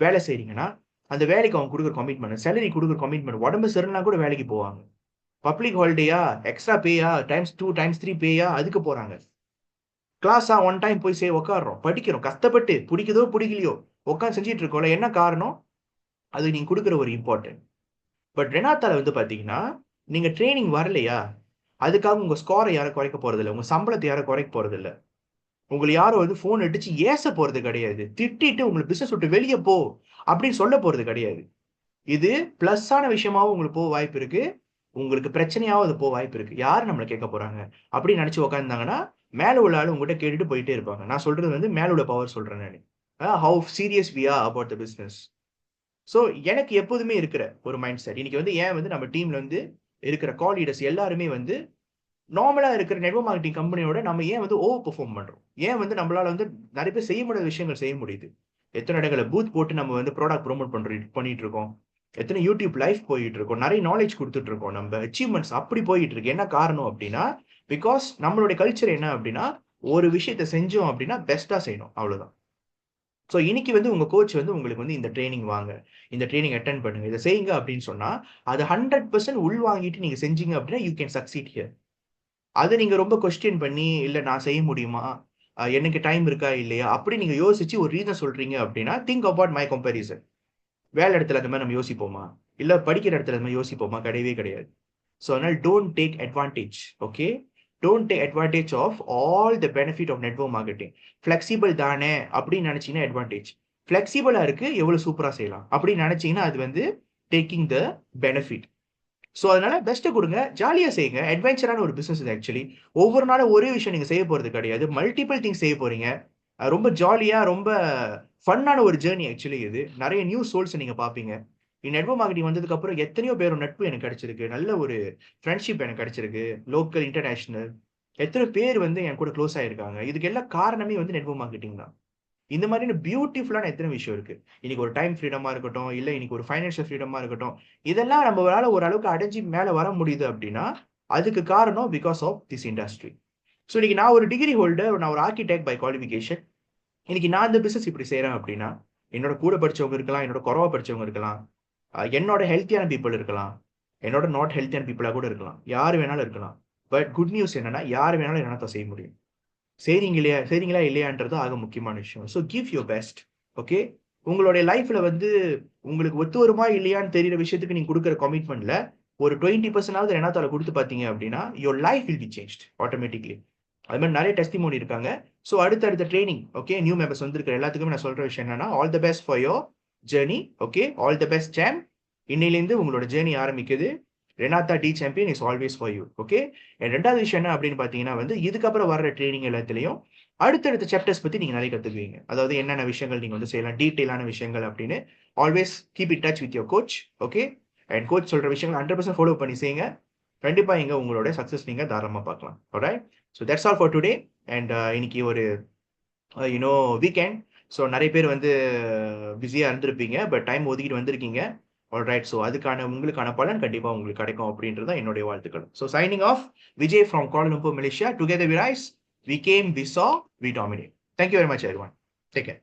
வேலை செய்றீங்கன்னா, அந்த வேலைக்கு அவங்க கொடுக்குற கமிட்மெண்ட், சேலரி கொடுக்குற கமிட்மெண்ட், உடம்பு சரியில்லைனா கூட வேலைக்கு போவாங்க. பப்ளிக் ஹாலிடேயா, எக்ஸ்ட்ரா பேயா, ×2 ×3 பேயா, அதுக்கு போறாங்க. கிளாஸா ஒன் டைம் போய் உட்காடுறோம், படிக்கிறோம், கஷ்டப்பட்டு பிடிக்குதோ பிடிக்கலையோ உட்காந்து செஞ்சுட்டு இருக்கோம்ல. என்ன காரணம்? அது நீங்க கொடுக்குற ஒரு இம்பார்ட்டன்ட். பட் ரெனாத்தால வந்து பாத்தீங்கன்னா, நீங்க ட்ரைனிங் வரலையா, அதுக்காக உங்க ஸ்கோரை யாரும் குறைக்க போறது இல்லை, உங்க சம்பளத்தை யாரும் குறைக்க போறது இல்லை, உங்களை யாரும் வந்து போன் அடிச்சு ஏச போறது கிடையாது, திட்டிட்டு உங்களுக்கு பிசினஸ் விட்டு வெளியே போ அப்படின்னு சொல்ல போறது கிடையாது. இது பிளஸ் ஆன விஷயமாவும் உங்களுக்கு போக வாய்ப்பு இருக்கு, உங்களுக்கு பிரச்சனையாவும் அது போக வாய்ப்பு இருக்கு. யாரு நம்மளை கேட்க போறாங்க அப்படின்னு நினைச்சு உட்காந்துருந்தாங்கன்னா, மேல உள்ள ஆளு உங்ககிட்ட கேட்டுட்டு போயிட்டே இருப்பாங்க. நான் சொல்றது வந்து மேல உள்ள பவர் சொல்றேன் நான். How serious we are about the business. So எனக்கு எப்போதுமே இருக்கிற ஒரு மைண்ட் செட் இன்னைக்கு வந்து ஏன் வந்து நம்ம டீம்ல வந்து இருக்கிற கால் லீடர்ஸ் எல்லாருமே வந்து நார்மலா இருக்கிற நெட்வொர்க் மார்க்கெட்டிங் கம்பெனியோட நம்ம ஏன் வந்து ஓவர் பெர்ஃபார்ம் பண்றோம், ஏன் வந்து நம்மளால வந்து நிறைய பேர் செய்ய முடியாத விஷயங்கள் செய்ய முடியுது, எத்தனை இடங்களை பூத் போட்டு நம்ம வந்து ப்ராடக்ட் ப்ரோமோட் பண்ணிட்டு இருக்கோம், எத்தனை யூடியூப் லைவ் போயிட்டு இருக்கோம், நிறைய நாலேஜ் கொடுத்துட்டு இருக்கோம், நம்ம அச்சீவ்மெண்ட்ஸ் அப்படி போயிட்டு இருக்கு. என்ன காரணம் அப்படின்னா, பிகாஸ் நம்மளுடைய கல்ச்சர் என்ன அப்படின்னா, ஒரு விஷயத்த செஞ்சோம் அப்படின்னா பெஸ்டா செய்யணும், அவ்வளவுதான். ஸோ இன்னைக்கு வந்து உங்க கோச் வந்து உங்களுக்கு வந்து இந்த ட்ரைனிங் வாங்க, இந்த ட்ரைனிங் அட்டென்ட் பண்ணுங்க, இதை செய்யுங்க அப்படின்னு சொன்னா அது 100% உள் வாங்கிட்டு நீங்க செஞ்சீங்க அப்படின்னா யூ கேன் சக்சீட் ஹியர். அது நீங்க ரொம்ப கொஸ்டின் பண்ணி, இல்ல நான் செய்ய முடியுமா, எனக்கு டைம் இருக்கா இல்லையா அப்படி நீங்க யோசிச்சு ஒரு ரீசன் சொல்றீங்க அப்படின்னா, திங்க் அபவுட் மை கம்பேரிசன். வேலை இடத்துல அந்த மாதிரி நம்ம யோசிப்போமா, இல்ல படிக்கிற இடத்துல அந்த மாதிரி யோசிப்போமா? கிடையவே கிடையாது. ஸோ அதனால don't take advantage. Okay, don't take advantage of all the benefit of network marketing. Flexible தானே அப்படின்னு நினைச்சீங்கன்னா அட்வான்டேஜ். ஃப்ளெக்சிபிளா இருக்கு, எவ்வளவு சூப்பரா செய்யலாம் அப்படின்னு நினைச்சீங்கன்னா அது வந்து டேக்கிங் த பெனிஃபிட். ஸோ அதனால பெஸ்ட்டை கொடுங்க, ஜாலியாக செய்யுங்க. அட்வென்ச்சரான ஒரு பிஸ்னஸ் இது ஆக்சுவலி. ஒவ்வொரு நாளும் ஒரே விஷயம் நீங்கள் செய்ய போகிறது கிடையாது, மல்டிபிள் திங்ஸ் செய்ய போறீங்க. ரொம்ப ஜாலியாக, ரொம்ப ஃபன்னான ஒரு ஜேர்னி ஆக்சுவலி இது. நிறைய நியூ சோல்ஸ் நீங்கள் பார்ப்பீங்க. நெட்வொர்க் மார்க்கெட்டிங் வந்ததுக்கு அப்புறம் எத்தனையோ பேர் நட்பு எனக்கு கிடைச்சிருக்கு, நல்ல ஒரு ஃப்ரெண்ட்ஷிப் எனக்கு கிடைச்சிருக்கு, லோக்கல் இன்டர்நேஷனல். எத்தனை பேர் வந்து என் கூட க்ளோஸ் ஆயிருக்காங்க. இதுக்கு எல்லாம் காரணமே வந்து நெட்வொர்க் மார்க்கெட்டிங் தான். இந்த மாதிரியான பியூட்டிஃபுல்லான எத்தனை விஷயம் இருக்கு. இன்னைக்கு ஒரு டைம் ஃப்ரீடமா இருக்கட்டும், இல்ல இன்னைக்கு ஒரு ஃபைனான்ஷியல் ஃப்ரீடமா இருக்கட்டும், இதெல்லாம் நம்மளால ஓரளவுக்கு அடைஞ்சு மேல வர முடியுது அப்படின்னா அதுக்கு காரணம் because of this industry. So இன்னைக்கு நான் ஒரு டிகிரி ஹோல்டர், நான் ஒரு ஆர்கிடெக்ட் பை குவாலிஃபிகேஷன். இன்னைக்கு நான் இந்த பிசினஸ் இப்படி செய்யறேன் அப்படின்னா என்னோட கூட படிச்சவங்க இருக்கலாம், என்னோட குறவா படிச்சவங்க இருக்கலாம், என்னோட ஹெல்த்தியான பீப்புள் இருக்கலாம், என்னோட நாட் ஹெல்த்தியான பீப்புளா கூட இருக்கலாம், யார் வேணாலும் இருக்கலாம். பட் குட் நியூஸ் என்னன்னா யார் வேணாலும் என்ன செய்ய முடியும். செய்றீங்களா இல்லையான்றது ஆக முக்கியமான விஷயம். So give your best. Okay, உங்களுடைய லைஃப்ல வந்து உங்களுக்கு ஒத்து வருமா இல்லையான்னு தெரியிற விஷயத்துக்கு நீங்க கொடுக்குற கமிட்மெண்ட்ல ஒரு 20% ரெனாத்தால கொடுத்து பார்த்தீங்க அப்படின்னா your life will be changed automatically. அது மாதிரி நிறைய டெஸ்டிமோனி இருக்காங்க. ஸோ அடுத்த ட்ரைனிங், ஓகே, நியூ மெம்பர்ஸ் வந்திருக்கிற எல்லாத்துக்குமே நான் சொல்ற விஷயம் என்னன்னா all the best for your journey. Okay, all the best Sam. இன்னையிலேருந்து உங்களோட ஜேர்னி ஆரம்பிக்குது. Renata T champion is always for you. Okay, ரெண்டாவது விஷயம் என்ன அப்படின்னு பார்த்தீங்கன்னா வந்து இதுக்கப்புறம் வர்ற ட்ரைனிங் எல்லாத்துலையும் அடுத்தடுத்த சாப்டர்ஸ் பத்தி நீங்க நிறைய கத்துக்குவீங்க. அதாவது என்னென்ன விஷயங்கள் நீங்க வந்து செய்யலாம், டீட்டெயிலான விஷயங்கள் அப்படின்னு. Always keep in touch with your coach. Okay, and coach சொல்ற விஷயங்கள் 100% ஃபாலோ பண்ணி செய்யுங்க. கண்டிப்பா இங்க உங்களோட சக்சஸ் நீங்க தாராளமா பார்க்கலாம். Alright, so that's all for today. And இன்னைக்கு ஒரு யூனோ வீக்கெண்ட். ஸோ நிறைய பேர் வந்து பிஸியா இருந்திருப்பீங்க, பட் டைம் ஒதுக்கிட்டு வந்திருக்கீங்க. ஆல்ரைட், ஸோ அதுக்கான உங்களுக்கான பலன் கண்டிப்பா உங்களுக்கு கிடைக்கும் அப்படின்றது தான் என்னுடைய வாழ்த்துக்கள். So signing off, Vijay from Kuala Lumpur, Malaysia. Together we rise, we came, we saw, we dominate. Thank you very much, everyone. Take care.